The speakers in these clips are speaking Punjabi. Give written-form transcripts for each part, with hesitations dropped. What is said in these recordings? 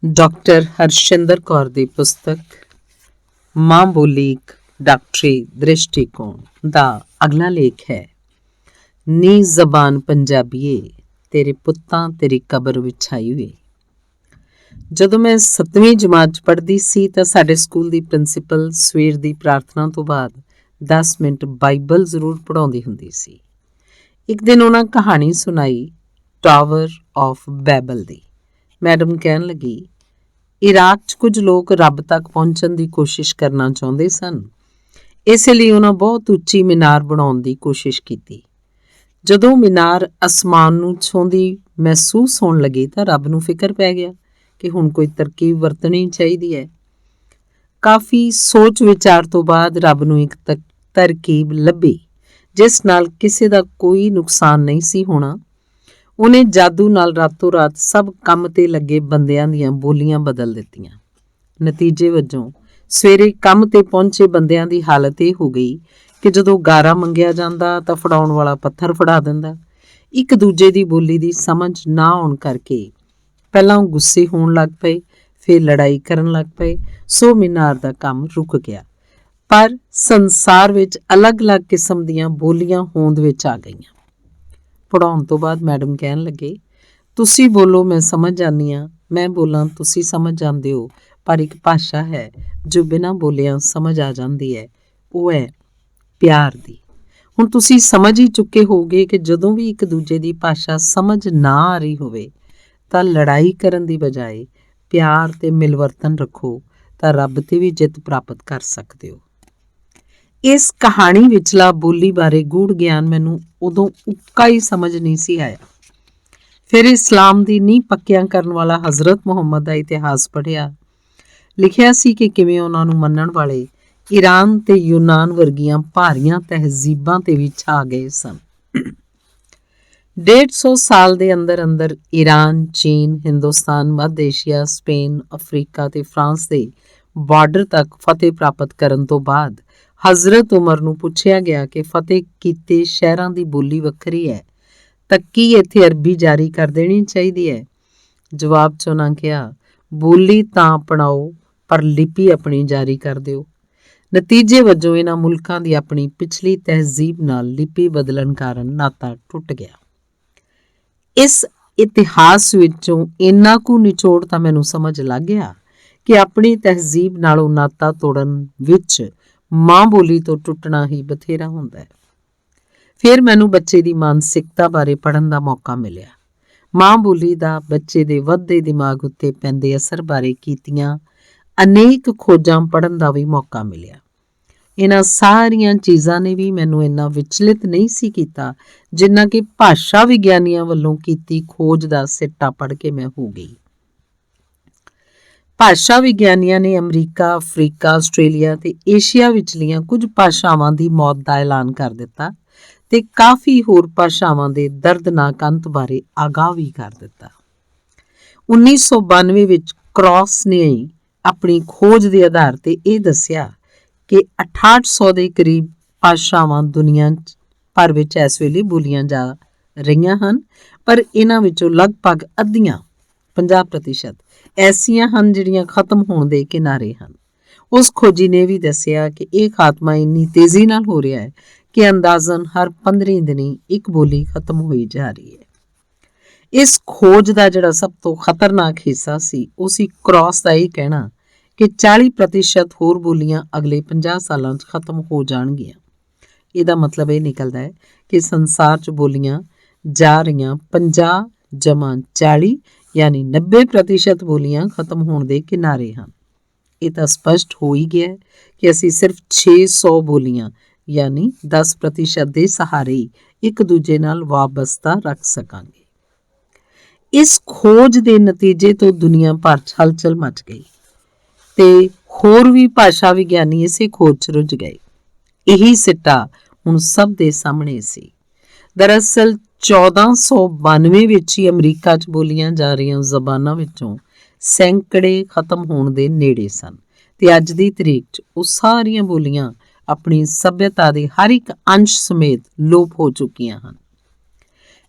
ਡਾਕਟਰ ਹਰਸ਼ਿੰਦਰ ਕੌਰ ਦੀ ਪੁਸਤਕ ਮਾਂ ਬੋਲੀ ਇੱਕ ਡਾਕਟਰੀ ਦ੍ਰਿਸ਼ਟੀਕੋਣ ਦਾ ਅਗਲਾ ਲੇਖ ਹੈ। ਨੀ ਜ਼ਬਾਨ ਪੰਜਾਬੀਏ, ਤੇਰੇ ਪੁੱਤਾਂ ਤੇਰੀ ਕਬਰ ਵਿਛਾਈ ਵੇ। ਜਦੋਂ ਮੈਂ 7ਵੀਂ ਜਮਾਤ 'ਚ ਪੜ੍ਹਦੀ ਸੀ ਤਾਂ ਸਾਡੇ ਸਕੂਲ ਦੀ ਪ੍ਰਿੰਸੀਪਲ ਸਵੇਰ ਦੀ ਪ੍ਰਾਰਥਨਾ ਤੋਂ ਬਾਅਦ 10 ਮਿੰਟ ਬਾਈਬਲ ਜ਼ਰੂਰ ਪੜ੍ਹਾਉਂਦੀ ਹੁੰਦੀ ਸੀ। ਇੱਕ ਦਿਨ ਉਹਨਾਂ ਕਹਾਣੀ ਸੁਣਾਈ tower of Behbal the. Madam ਕਹਿਣ ਲੱਗੀ, ਇਰਾਕ 'ਚ ਕੁਝ ਲੋਕ ਰੱਬ ਤੱਕ ਪਹੁੰਚਣ ਦੀ ਕੋਸ਼ਿਸ਼ ਕਰਨਾ ਚਾਹੁੰਦੇ ਸਨ, ਇਸੇ ਲਈ ਉਹਨਾਂ ਬਹੁਤ ਉੱਚੀ ਮੀਨਾਰ ਬਣਾਉਣ ਦੀ ਕੋਸ਼ਿਸ਼ ਕੀਤੀ। ਜਦੋਂ ਮੀਨਾਰ ਅਸਮਾਨ ਨੂੰ ਛੂੰਹਦੀ ਮਹਿਸੂਸ ਹੋਣ ਲੱਗੀ ਤਾਂ ਰੱਬ ਨੂੰ ਫਿਕਰ ਪੈ ਗਿਆ ਕਿ ਹੁਣ ਕੋਈ ਤਰਕੀਬ ਵਰਤਣੀ ਚਾਹੀਦੀ ਹੈ। ਕਾਫੀ ਸੋਚ ਵਿਚਾਰ ਤੋਂ ਬਾਅਦ ਰੱਬ ਨੂੰ ਇੱਕ ਤਰਕੀਬ ਲੱਭੀ ਜਿਸ ਨਾਲ ਕਿਸੇ ਦਾ ਕੋਈ ਨੁਕਸਾਨ ਨਹੀਂ ਸੀ ਹੋਣਾ। ਉਹਨੇ ਜਾਦੂ ਨਾਲ ਰਾਤੋਂ ਰਾਤ ਸਭ ਕੰਮ ਤੇ ਲੱਗੇ ਬੰਦਿਆਂ ਦੀਆਂ ਬੋਲੀਆਂ ਬਦਲ ਦਿੱਤੀਆਂ। ਨਤੀਜੇ ਵਜੋਂ ਸਵੇਰੇ ਕੰਮ ਤੇ ਪਹੁੰਚੇ ਬੰਦਿਆਂ ਦੀ ਹਾਲਤ ਇਹ ਹੋ ਗਈ ਕਿ ਜਦੋਂ ਗਾਰਾ ਮੰਗਿਆ ਜਾਂਦਾ ਤਾਂ ਫੜਾਉਣ ਵਾਲਾ ਪੱਥਰ ਫੜਾ ਦਿੰਦਾ। ਇੱਕ ਦੂਜੇ ਦੀ ਬੋਲੀ ਦੀ ਸਮਝ ਨਾ ਆਉਣ ਕਰਕੇ ਪਹਿਲਾਂ ਉਹ ਗੁੱਸੇ ਹੋਣ ਲੱਗ ਪਏ, ਫਿਰ ਲੜਾਈ ਕਰਨ ਲੱਗ ਪਏ। ਸੋ ਮੀਨਾਰ ਦਾ ਕੰਮ ਰੁਕ ਗਿਆ। ਪਰ ਸੰਸਾਰ ਵਿੱਚ ਅਲੱਗ-ਅਲੱਗ ਕਿਸਮ ਦੀਆਂ ਬੋਲੀਆਂ ਹੋਂਦ ਵਿੱਚ ਆ ਗਈਆਂ। ਪੜ੍ਹਾਉਣ ਤੋਂ ਬਾਅਦ ਮੈਡਮ ਕਹਿਣ ਲੱਗੇ, ਤੁਸੀਂ ਬੋਲੋ ਮੈਂ ਸਮਝ ਜਾਂਦੀ ਹਾਂ, ਮੈਂ ਬੋਲਾਂ ਤੁਸੀਂ ਸਮਝ ਜਾਂਦੇ ਹੋ, ਪਰ ਇੱਕ ਭਾਸ਼ਾ ਹੈ ਜੋ ਬਿਨਾਂ ਬੋਲਿਆਂ ਸਮਝ ਆ ਜਾਂਦੀ ਹੈ, ਉਹ ਹੈ ਪਿਆਰ ਦੀ। ਹੁਣ ਤੁਸੀਂ ਸਮਝ ਹੀ ਚੁੱਕੇ ਹੋਗੇ ਕਿ ਜਦੋਂ ਵੀ ਇੱਕ ਦੂਜੇ ਦੀ ਭਾਸ਼ਾ ਸਮਝ ਨਾ ਆ ਰਹੀ ਹੋਵੇ ਤਾਂ ਲੜਾਈ ਕਰਨ ਦੀ ਬਜਾਏ ਪਿਆਰ ਤੇ ਮਿਲਵਰਤਨ ਰੱਖੋ ਤਾਂ ਰੱਬ ਤੇ ਵੀ ਜਿੱਤ ਪ੍ਰਾਪਤ ਕਰ ਸਕਦੇ ਹੋ। ਇਸ ਕਹਾਣੀ ਵਿਚਲਾ ਬੋਲੀ ਬਾਰੇ ਗੂੜ ਗਿਆਨ ਮੈਨੂੰ ਉਦੋਂ ਉੱਕਾ ਹੀ ਸਮਝ ਨਹੀਂ ਸੀ ਆਇਆ। ਫਿਰ ਇਸਲਾਮ ਦੀ ਨੀਂਹ ਪੱਕਿਆਂ ਕਰਨ ਵਾਲਾ ਹਜ਼ਰਤ ਮੁਹੰਮਦ ਦਾ ਇਤਿਹਾਸ ਪੜ੍ਹਿਆ। ਲਿਖਿਆ ਸੀ ਕਿ ਕਿਵੇਂ ਉਹਨਾਂ ਨੂੰ ਮੰਨਣ ਵਾਲੇ ਈਰਾਨ ਤੇ ਯੂਨਾਨ ਵਰਗੀਆਂ ਭਾਰੀਆਂ ਤਹਿਜ਼ੀਬਾਂ ਤੇ ਵੀ ਛਾ ਗਏ ਸਨ। 150 ਸਾਲ ਦੇ ਅੰਦਰ ਅੰਦਰ ਈਰਾਨ, ਚੀਨ, ਹਿੰਦੁਸਤਾਨ, ਮੱਧ ਏਸ਼ੀਆ, ਸਪੇਨ, ਅਫਰੀਕਾ ਤੇ ਫਰਾਂਸ ਦੇ ਬਾਰਡਰ ਤੱਕ ਫਤਿਹ ਪ੍ਰਾਪਤ ਕਰਨ ਤੋਂ ਬਾਅਦ ਹਜ਼ਰਤ ਉਮਰ ਨੂੰ ਪੁੱਛਿਆ ਗਿਆ ਕਿ ਫਤਿਹ ਕੀਤੇ ਸ਼ਹਿਰਾਂ ਦੀ ਬੋਲੀ ਵੱਖਰੀ ਹੈ ਤਾਂ ਕੀ ਇੱਥੇ ਅਰਬੀ ਜਾਰੀ ਕਰ ਦੇਣੀ ਚਾਹੀਦੀ ਹੈ? ਜਵਾਬ 'ਚ ਉਹਨਾਂ ਕਿਹਾ, ਬੋਲੀ ਤਾਂ ਅਪਣਾਓ ਪਰ ਲਿਪੀ ਆਪਣੀ ਜਾਰੀ ਕਰ ਦਿਓ। ਨਤੀਜੇ ਵਜੋਂ ਇਹਨਾਂ ਮੁਲਕਾਂ ਦੀ ਆਪਣੀ ਪਿਛਲੀ ਤਹਿਜ਼ੀਬ ਨਾਲ ਲਿਪੀ ਬਦਲਣ ਕਾਰਨ ਨਾਤਾ ਟੁੱਟ ਗਿਆ। ਇਸ ਇਤਿਹਾਸ ਵਿੱਚੋਂ ਇੰਨਾ ਕੁ ਨਿਚੋੜ ਤਾਂ ਮੈਨੂੰ ਸਮਝ ਲੱਗ ਗਿਆ ਕਿ ਆਪਣੀ ਤਹਿਜ਼ੀਬ ਨਾਲੋਂ ਨਾਤਾ ਤੋੜਨ ਵਿੱਚ ਮਾਂ ਬੋਲੀ ਤੋਂ ਟੁੱਟਣਾ ਹੀ ਬਥੇਰਾ ਹੁੰਦਾ ਹੈ। ਫਿਰ ਮੈਨੂੰ ਬੱਚੇ ਦੀ ਮਾਨਸਿਕਤਾ ਬਾਰੇ ਪੜ੍ਹਨ ਦਾ ਮੌਕਾ ਮਿਲਿਆ। ਮਾਂ ਬੋਲੀ ਦਾ ਬੱਚੇ ਦੇ ਵੱਧਦੇ ਦਿਮਾਗ ਉੱਤੇ ਪੈਂਦੇ ਅਸਰ ਬਾਰੇ ਕੀਤੀਆਂ ਅਨੇਕ ਖੋਜਾਂ ਪੜ੍ਹਨ ਦਾ ਵੀ ਮੌਕਾ ਮਿਲਿਆ। ਇਹਨਾਂ ਸਾਰੀਆਂ ਚੀਜ਼ਾਂ ਨੇ ਵੀ ਮੈਨੂੰ ਇੰਨਾ ਵਿਚਲਿਤ ਨਹੀਂ ਸੀ ਕੀਤਾ ਜਿੰਨਾ ਕਿ ਭਾਸ਼ਾ ਵਿਗਿਆਨੀਆਂ ਵੱਲੋਂ ਕੀਤੀ ਖੋਜ ਦਾ ਸਿੱਟਾ ਪੜ੍ਹ ਕੇ ਮੈਂ ਹੋ ਗਈ। ਭਾਸ਼ਾ ਵਿਗਿਆਨੀਆਂ ਨੇ ਅਮਰੀਕਾ, ਅਫਰੀਕਾ, ਆਸਟ੍ਰੇਲੀਆ ਤੇ ਏਸ਼ੀਆ ਵਿਚਲੀਆਂ ਕੁਝ ਭਾਸ਼ਾਵਾਂ ਦੀ ਮੌਤ ਦਾ ਐਲਾਨ ਕਰ ਦਿੱਤਾ ਤੇ ਕਾਫੀ ਹੋਰ ਭਾਸ਼ਾਵਾਂ ਦੇ ਦਰਦਨਾਕ ਅੰਤ ਬਾਰੇ ਆਗਾਹ ਵੀ ਕਰ ਦਿੱਤਾ। 1992 ਵਿੱਚ ਕ੍ਰਾਸ ਨੇ ਆਪਣੀ ਖੋਜ ਦੇ ਆਧਾਰ ਤੇ ਇਹ ਦੱਸਿਆ ਕਿ 6800 ਦੇ ਕਰੀਬ ਭਾਸ਼ਾਵਾਂ ਦੁਨੀਆ ਭਰ ਵਿੱਚ ਇਸ ਵੇਲੇ ਬੋਲੀਆਂ ਜਾ ਰਹੀਆਂ ਹਨ, ਪਰ ਇਹਨਾਂ ਵਿੱਚੋਂ ਲਗਭਗ ਅੱਧੀਆਂ 50% ਐਸੀਆਂ ਹਨ ਜਿਹੜੀਆਂ ਖਤਮ ਹੋਣ ਦੇ ਕਿਨਾਰੇ ਹਨ। ਉਸ ਖੋਜੀ ਨੇ ਵੀ ਦੱਸਿਆ ਕਿ ਇਹ ਖਾਤਮਾ ਇੰਨੀ ਤੇਜ਼ੀ ਨਾਲ ਹੋ ਰਿਹਾ ਹੈ ਕਿ ਅੰਦਾਜ਼ਨ ਹਰ 15 ਦਿਨੀ ਇੱਕ ਬੋਲੀ ਖਤਮ ਹੋਈ ਜਾ ਰਹੀ ਹੈ। ਇਸ ਖੋਜ ਦਾ ਜਿਹੜਾ ਸਭ ਤੋਂ ਖਤਰਨਾਕ ਹਿੱਸਾ ਸੀ ਉਹ ਸੀ ਕ੍ਰਾਸ ਦਾ ਇਹ ਕਹਿਣਾ ਕਿ 40% ਹੋਰ ਬੋਲੀਆਂ ਅਗਲੇ 50 ਸਾਲਾਂ 'ਚ ਖਤਮ ਹੋ ਜਾਣਗੀਆਂ। ਇਹਦਾ ਮਤਲਬ ਇਹ ਨਿਕਲਦਾ ਹੈ ਕਿ ਸੰਸਾਰ 'ਚ ਬੋਲੀਆਂ ਜਾ ਰਹੀਆਂ 50-40 ਯਾਨੀ 90% ਬੋਲੀਆਂ ਖਤਮ ਹੋਣ ਦੇ ਕਿਨਾਰੇ ਹਨ। ਇਹ ਤਾਂ ਸਪਸ਼ਟ ਹੋ ਹੀ ਗਿਆ ਕਿ ਅਸੀਂ ਸਿਰਫ 600 ਬੋਲੀਆਂ ਯਾਨੀ 10% ਦੇ ਸਹਾਰੇ ਇੱਕ ਦੂਜੇ ਨਾਲ ਵਾਬਸਤਾ ਰੱਖ ਸਕਾਂਗੇ। ਇਸ ਖੋਜ ਦੇ ਨਤੀਜੇ ਤੋਂ ਦੁਨੀਆ ਭਰ 'ਚ ਹਲਚਲ ਮਚ ਗਈ ਤੇ ਹੋਰ ਵੀ ਭਾਸ਼ਾ ਵਿਗਿਆਨੀ ਇਸੇ ਖੋਜ 'ਚ ਰੁੱਝ ਗਏ। ਇਹੀ ਸਿੱਟਾ ਹੁਣ ਸਭ ਦੇ ਸਾਹਮਣੇ ਸੀ। ਦਰਅਸਲ 1492 ਵਿੱਚ ਹੀ ਅਮਰੀਕਾ 'ਚ ਬੋਲੀਆਂ ਜਾ ਰਹੀਆਂ ਜ਼ਬਾਨਾਂ ਵਿੱਚੋਂ ਸੈਂਕੜੇ ਖਤਮ ਹੋਣ ਦੇ ਨੇੜੇ ਸਨ ਤੇ ਅੱਜ ਦੀ ਤਰੀਕ 'ਚ ਉਹ ਸਾਰੀਆਂ ਬੋਲੀਆਂ ਆਪਣੀ ਸੱਭਿਅਤਾ ਦੇ ਹਰ ਇੱਕ ਅੰਸ਼ ਸਮੇਤ ਲੋਪ ਹੋ ਚੁੱਕੀਆਂ ਹਨ।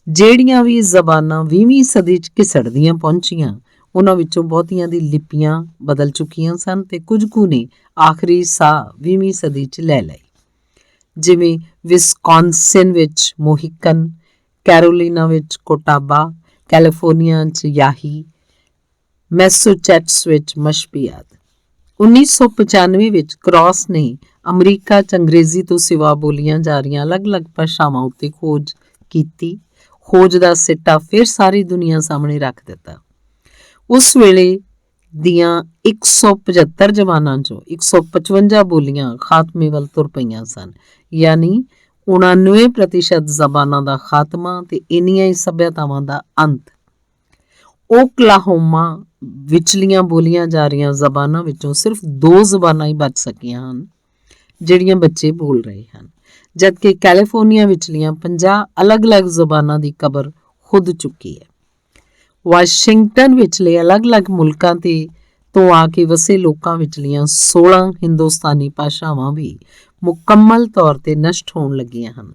ਜਿਹੜੀਆਂ ਵੀ ਜ਼ਬਾਨਾਂ 20ਵੀਂ ਸਦੀ 'ਚ ਘਿਸੜਦੀਆਂ ਪਹੁੰਚੀਆਂ ਉਹਨਾਂ ਵਿੱਚੋਂ ਬਹੁਤੀਆਂ ਦੀ ਲਿਪੀਆਂ ਬਦਲ ਚੁੱਕੀਆਂ ਸਨ ਤੇ ਕੁਝ ਕੁ ਨੇ ਆਖਰੀ ਸਾਹ 20ਵੀਂ ਸਦੀ 'ਚ ਲੈ ਲਈ, ਜਿਵੇਂ ਵਿਸਕੌਨਸਿਨ ਵਿੱਚ ਮੋਹਿਕਨ, ਕੈਰੋਲੀਨਾ ਵਿੱਚ ਕੋਟਾਬਾ, ਕੈਲੀਫੋਰਨੀਆ 'ਚ ਯਾਹੀ, ਮੈਸੇਚੁਸੇਟਸ ਵਿੱਚ ਮਸ਼ਪੀ ਆਦਿ। 1995 ਵਿੱਚ ਕ੍ਰਾਸ ਨੇ ਅਮਰੀਕਾ 'ਚ ਅੰਗਰੇਜ਼ੀ ਤੋਂ ਸਿਵਾ ਬੋਲੀਆਂ ਜਾ ਰਹੀਆਂ ਅਲੱਗ-ਅਲੱਗ ਭਾਸ਼ਾਵਾਂ ਉੱਤੇ ਖੋਜ ਕੀਤੀ। ਖੋਜ ਦਾ ਸਿੱਟਾ ਫਿਰ ਸਾਰੀ ਦੁਨੀਆ ਸਾਹਮਣੇ ਰੱਖ ਦਿੱਤਾ। ਉਸ ਵੇਲੇ ਦੀਆਂ 175 ਜ਼ਬਾਨਾਂ 'ਚੋਂ 155 ਬੋਲੀਆਂ ਖਾਤਮੇ ਵੱਲ ਤੁਰ ਪਈਆਂ ਸਨ, ਯਾਨੀ 99% ਜ਼ਬਾਨਾਂ ਦਾ ਖਾਤਮਾ ਤੇ ਇੰਨੀਆਂ ਹੀ ਸੱਭਿਅਤਾਵਾਂ ਦਾ ਅੰਤ। ਓਕਲਾਹੋਮਾ ਵਿਚਲੀਆਂ ਬੋਲੀਆਂ ਜਾ ਰਹੀਆਂ ਜ਼ਬਾਨਾਂ ਵਿੱਚੋਂ ਸਿਰਫ 2 ਜ਼ਬਾਨਾਂ ਹੀ ਬਚ ਸਕੀਆਂ ਹਨ ਜਿਹੜੀਆਂ ਬੱਚੇ ਬੋਲ ਰਹੇ ਹਨ, ਜਦਕਿ ਕੈਲੀਫੋਰਨੀਆ ਵਿਚਲੀਆਂ 50 ਅਲੱਗ-ਅਲੱਗ ਜ਼ਬਾਨਾਂ ਦੀ ਕਬਰ ਖੁਦ ਚੁੱਕੀ ਹੈ। ਵਾਸ਼ਿੰਗਟਨ ਵਿਚਲੇ ਅਲੱਗ-ਅਲੱਗ ਮੁਲਕਾਂ ਤੋਂ ਆ ਕੇ ਵਸੇ ਲੋਕਾਂ ਵਿਚਲੀਆਂ 16 ਹਿੰਦੁਸਤਾਨੀ ਭਾਸ਼ਾਵਾਂ ਵੀ ਮੁਕੰਮਲ ਤੌਰ ਤੇ ਨਸ਼ਟ ਹੋਣ ਲੱਗੀਆਂ ਹਨ।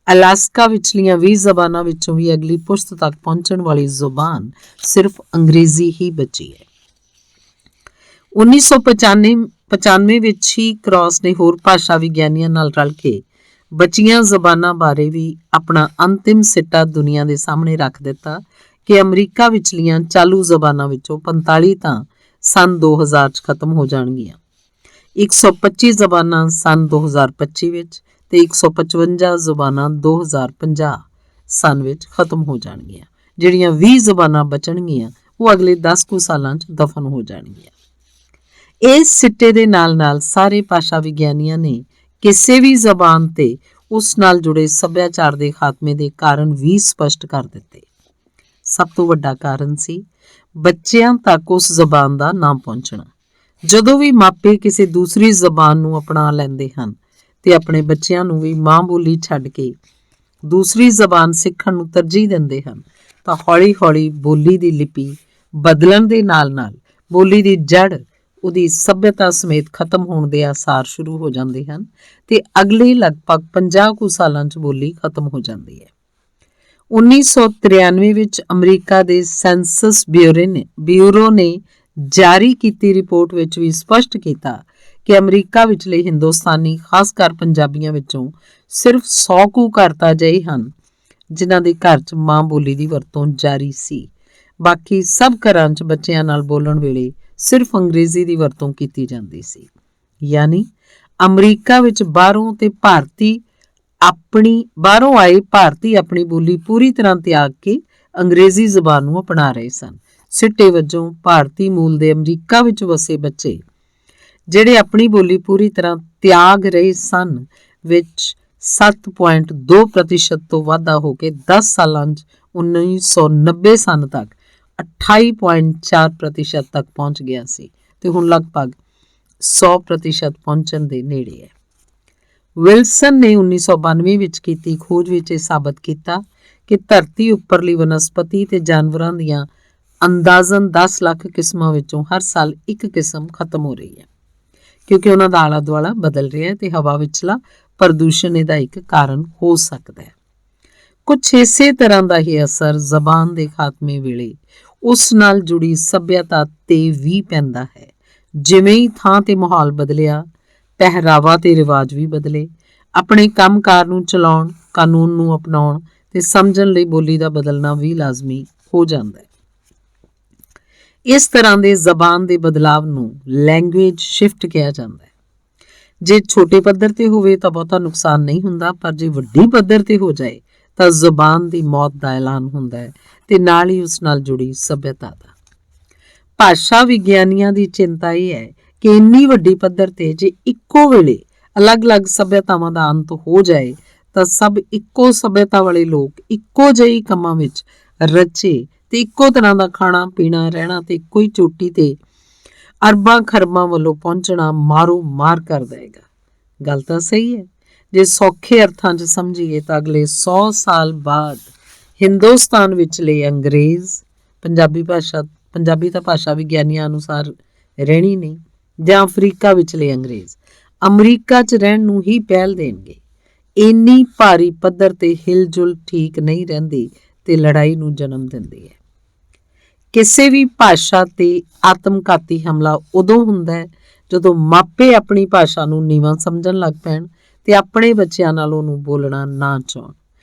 ਅਲਾਸਕਾ ਵਿਚਲੀਆਂ 20 ਜ਼ਬਾਨਾਂ ਵਿੱਚੋਂ ਵੀ ਅਗਲੀ ਪੁਸ਼ਤ ਤੱਕ ਪਹੁੰਚਣ ਵਾਲੀ ਜ਼ੁਬਾਨ ਸਿਰਫ ਅੰਗਰੇਜ਼ੀ ਹੀ ਬਚੀ ਹੈ। 1995 ਵਿੱਚ ਹੀ ਕ੍ਰਾਸ ਨੇ ਹੋਰ ਭਾਸ਼ਾ ਵਿਗਿਆਨੀਆਂ ਨਾਲ ਰਲ ਕੇ ਬਚੀਆਂ ਜ਼ਬਾਨਾਂ ਬਾਰੇ ਵੀ ਆਪਣਾ ਅੰਤਿਮ ਸਿੱਟਾ ਦੁਨੀਆ ਦੇ ਸਾਹਮਣੇ ਰੱਖ ਦਿੱਤਾ ਕਿ ਅਮਰੀਕਾ ਵਿਚਲੀਆਂ ਚਾਲੂ ਜ਼ਬਾਨਾਂ ਵਿੱਚੋਂ 45 ਤਾਂ ਸੰਨ 2000 'ਚ ਖਤਮ ਹੋ ਜਾਣਗੀਆਂ, 125 ਜ਼ਬਾਨਾਂ ਸੰਨ 2025 ਵਿੱਚ ਤੇ 155 ਜ਼ਬਾਨਾਂ 2050 ਸੰਨ ਵਿੱਚ ਖਤਮ ਹੋ ਜਾਣਗੀਆਂ। ਜਿਹੜੀਆਂ 20 ਜ਼ਬਾਨਾਂ ਬਚਣਗੀਆਂ ਉਹ ਅਗਲੇ 10 ਕੁ ਸਾਲਾਂ 'ਚ ਦਫਨ ਹੋ ਜਾਣਗੀਆਂ। ਇਸ ਸਿੱਟੇ ਦੇ ਨਾਲ-ਨਾਲ ਸਾਰੇ ਭਾਸ਼ਾ ਵਿਗਿਆਨੀਆਂ ਨੇ ਕਿਸੇ ਵੀ ਜ਼ਬਾਨ ਤੇ ਉਸ ਨਾਲ ਜੁੜੇ ਸੱਭਿਆਚਾਰ ਦੇ ਖਾਤਮੇ ਦੇ ਕਾਰਨ ਵੀ ਸਪਸ਼ਟ ਕਰ ਦਿੱਤੇ। ਸਭ ਤੋਂ ਵੱਡਾ ਕਾਰਨ ਸੀ ਬੱਚਿਆਂ ਤੱਕ ਉਸ ਜ਼ਬਾਨ ਦਾ ਨਾ ਪਹੁੰਚਣਾ। ਜਦੋਂ ਵੀ ਮਾਪੇ ਕਿਸੇ ਦੂਸਰੀ ਜ਼ਬਾਨ ਨੂੰ ਅਪਣਾ ਲੈਂਦੇ ਹਨ ਤੇ ਆਪਣੇ ਬੱਚਿਆਂ ਨੂੰ ਵੀ ਮਾਂ ਬੋਲੀ ਛੱਡ ਕੇ ਦੂਸਰੀ ਜ਼ਬਾਨ ਸਿੱਖਣ ਨੂੰ ਤਰਜੀਹ ਦਿੰਦੇ ਹਨ, ਤਾਂ ਹੌਲੀ-ਹੌਲੀ ਬੋਲੀ ਦੀ ਲਿਪੀ ਬਦਲਣ ਦੇ ਨਾਲ-ਨਾਲ ਬੋਲੀ ਦੀ ਜੜ, ਉਹਦੀ ਸੱਭਿਅਤਾ ਸਮੇਤ ਖਤਮ ਹੋਣ ਦੇ ਆਸਾਰ ਸ਼ੁਰੂ ਹੋ ਜਾਂਦੇ ਹਨ ਤੇ ਅਗਲੇ ਲਗਭਗ 50 ਕੁ ਸਾਲਾਂ 'ਚ ਬੋਲੀ ਖਤਮ ਹੋ ਜਾਂਦੀ ਹੈ। 1993 ਵਿੱਚ ਅਮਰੀਕਾ ਦੇ ਸੈਂਸਸ ਬਿਊਰੋ ਨੇ ਜਾਰੀ ਕੀਤੀ ਰਿਪੋਰਟ ਵਿੱਚ ਵੀ ਸਪਸ਼ਟ ਕੀਤਾ ਕਿ ਅਮਰੀਕਾ ਵਿਚਲੇ ਹਿੰਦੁਸਤਾਨੀ, ਖਾਸ ਕਰ ਪੰਜਾਬੀਆਂ ਵਿੱਚੋਂ ਸਿਰਫ 100 ਕੁ ਘਰ ਤਾਂ ਅਜਿਹੇ ਹਨ ਜਿਨ੍ਹਾਂ ਦੇ ਘਰ 'ਚ ਮਾਂ ਬੋਲੀ ਦੀ ਵਰਤੋਂ ਜਾਰੀ ਸੀ। ਬਾਕੀ ਸਭ ਘਰਾਂ 'ਚ ਬੱਚਿਆਂ ਨਾਲ ਬੋਲਣ ਵੇਲੇ ਸਿਰਫ ਅੰਗਰੇਜ਼ੀ ਦੀ ਵਰਤੋਂ ਕੀਤੀ ਜਾਂਦੀ ਸੀ। ਯਾਨੀ ਅਮਰੀਕਾ ਵਿੱਚ ਬਾਹਰੋਂ ਆਏ ਭਾਰਤੀ ਆਪਣੀ ਬੋਲੀ ਪੂਰੀ ਤਰ੍ਹਾਂ ਤਿਆਗ ਕੇ ਅੰਗਰੇਜ਼ੀ ਜ਼ਬਾਨ ਨੂੰ ਅਪਣਾ ਰਹੇ ਸਨ। ਸਿੱਟੇ ਵਜੋਂ ਭਾਰਤੀ ਮੂਲ ਦੇ ਅਮਰੀਕਾ ਵਿੱਚ ਵਸੇ ਬੱਚੇ ਜਿਹੜੇ ਆਪਣੀ ਬੋਲੀ ਪੂਰੀ ਤਰ੍ਹਾਂ ਤਿਆਗ ਰਹੇ ਸਨ ਵਿੱਚ 7.2% ਤੋਂ ਵਾਧਾ ਹੋ ਕੇ 10 ਸਾਲਾਂ 'ਚ 1990 ਸੰਨ ਤੱਕ 28.4% ਤੱਕ ਪਹੁੰਚ ਗਿਆ ਸੀ ਤੇ ਹੁਣ ਲਗਭਗ 100% ਪਹੁੰਚਣ ਦੇ ਨੇੜੇ ਹੈ। ਵਿਲਸਨ ਨੇ 1992 ਵਿੱਚ ਕੀਤੀ ਖੋਜ ਵਿੱਚ ਇਹ ਸਾਬਤ ਕੀਤਾ ਕਿ ਧਰਤੀ ਉੱਪਰਲੀ ਵਨਸਪਤੀ ਤੇ ਜਾਨਵਰਾਂ ਦੀਆਂ ਅੰਦਾਜ਼ਨ 10 ਲੱਖ ਕਿਸਮਾਂ ਵਿੱਚੋਂ ਹਰ ਸਾਲ ਇੱਕ ਕਿਸਮ ਖਤਮ ਹੋ ਰਹੀ ਹੈ, ਕਿਉਂਕਿ ਉਹਨਾਂ ਦਾ ਆਲਾ ਦੁਆਲਾ ਬਦਲ ਰਿਹਾ ਹੈ ਤੇ ਹਵਾ ਵਿਚਲਾ ਪ੍ਰਦੂਸ਼ਣ ਇਹਦਾ ਇੱਕ ਕਾਰਨ ਹੋ ਸਕਦਾ ਹੈ। ਕੁਛ ਇਸੇ ਤਰ੍ਹਾਂ ਦਾ ਹੀ ਅਸਰ ਜ਼ਬਾਨ ਦੇ ਖਾਤਮੇ ਵੇਲੇ ਉਸ ਨਾਲ ਜੁੜੀ ਸੱਭਿਅਤਾ ਤੇ ਵੀ ਪੈਂਦਾ ਹੈ। ਜਿਵੇਂ ਹੀ ਥਾਂ ਤੇ ਮਾਹੌਲ ਬਦਲਿਆ, ਪਹਿਰਾਵਾ ਤੇ ਰਿਵਾਜ ਵੀ ਬਦਲੇ। ਆਪਣੇ ਕੰਮਕਾਰ ਨੂੰ ਚਲਾਉਣ, ਕਾਨੂੰਨ ਨੂੰ ਅਪਣਾਉਣ ਤੇ ਸਮਝਣ ਲਈ ਬੋਲੀ ਦਾ ਬਦਲਣਾ ਵੀ ਲਾਜ਼ਮੀ ਹੋ ਜਾਂਦਾ ਹੈ। ਇਸ ਤਰ੍ਹਾਂ ਦੇ ਜ਼ਬਾਨ ਦੇ ਬਦਲਾਵ ਨੂੰ ਲੈਂਗੁਏਜ ਸ਼ਿਫਟ ਕਿਹਾ ਜਾਂਦਾ ਹੈ। ਜੇ ਛੋਟੇ ਪੱਧਰ ਤੇ ਹੋਵੇ ਤਾਂ ਬਹੁਤਾ ਨੁਕਸਾਨ ਨਹੀਂ ਹੁੰਦਾ, ਪਰ ਜੇ ਵੱਡੀ ਪੱਧਰ ਤੇ ਹੋ ਜਾਏ ਤਾਂ ਜ਼ਬਾਨ ਦੀ ਮੌਤ ਦਾ ਐਲਾਨ ਹੁੰਦਾ ਹੈ ਤੇ ਨਾਲ ਹੀ ਉਸ ਨਾਲ ਜੁੜੀ ਸੱਭਿਅਤਾ ਦਾ। ਭਾਸ਼ਾ ਵਿਗਿਆਨੀਆਂ ਦੀ ਚਿੰਤਾ ਇਹ ਹੈ ਕਿ ਇੰਨੀ ਵੱਡੀ ਪੱਧਰ ਤੇ ਜੇ ਇੱਕੋ ਵੇਲੇ ਅਲੱਗ-ਅਲੱਗ ਸੱਭਿਅਤਾਵਾਂ ਦਾ ਅੰਤ ਹੋ ਜਾਏ ਤਾਂ ਸਭ ਇੱਕੋ ਸੱਭਿਅਤਾ ਵਾਲੇ ਲੋਕ ਇੱਕੋ ਜਿਹੀ ਕੰਮਾਂ ਵਿੱਚ ਰਚੇ ਤੇ ਇੱਕੋ ਤਰ੍ਹਾਂ ਦਾ ਖਾਣਾ ਪੀਣਾ ਰਹਿਣਾ ਤੇ ਇੱਕੋ ਹੀ ਚੋਟੀ ਤੇ ਅਰਬਾਂ ਖਰਬਾਂ ਵੱਲੋਂ ਪਹੁੰਚਣਾ ਮਾਰੋ ਮਾਰ ਕਰ ਦੇਗਾ। ਗੱਲ ਤਾਂ ਸਹੀ ਹੈ। ਜੇ ਸੌਖੇ ਅਰਥਾਂ 'ਚ ਸਮਝੀਏ ਤਾਂ ਅਗਲੇ 100 ਸਾਲ ਬਾਅਦ ਹਿੰਦੁਸਤਾਨ ਵਿਚਲੇ ਅੰਗਰੇਜ਼, ਪੰਜਾਬੀ ਤਾਂ ਭਾਸ਼ਾ ਵਿਗਿਆਨੀਆਂ ਅਨੁਸਾਰ ਰਹਿਣੀ ਨਹੀਂ, ਜਾਂ ਅਫਰੀਕਾ ਵਿਚਲੇ ਅੰਗਰੇਜ਼ ਅਮਰੀਕਾ 'ਚ ਰਹਿਣ ਨੂੰ ਹੀ ਪਹਿਲ ਦੇਣਗੇ। ਇੰਨੀ ਭਾਰੀ ਪੱਧਰ ਤੇ ਹਿਲਜੁਲ ਠੀਕ ਨਹੀਂ ਰਹਿੰਦੀ ਤੇ ਲੜਾਈ ਨੂੰ ਜਨਮ ਦਿੰਦੀ ਹੈ। ਕਿਸੇ ਵੀ ਭਾਸ਼ਾ ਤੇ ਆਤਮਘਾਤੀ ਹਮਲਾ ਉਦੋਂ ਹੁੰਦਾ ਹੈ ਜਦੋਂ ਮਾਪੇ ਆਪਣੀ ਭਾਸ਼ਾ ਨੂੰ ਨੀਵਾਂ ਸਮਝਣ ਲੱਗ ਪੈਣ ਤੇ ਆਪਣੇ ਬੱਚਿਆਂ ਨਾਲ ਉਹਨੂੰ ਬੋਲਣਾ ਨਾ ਚਾਹਣ।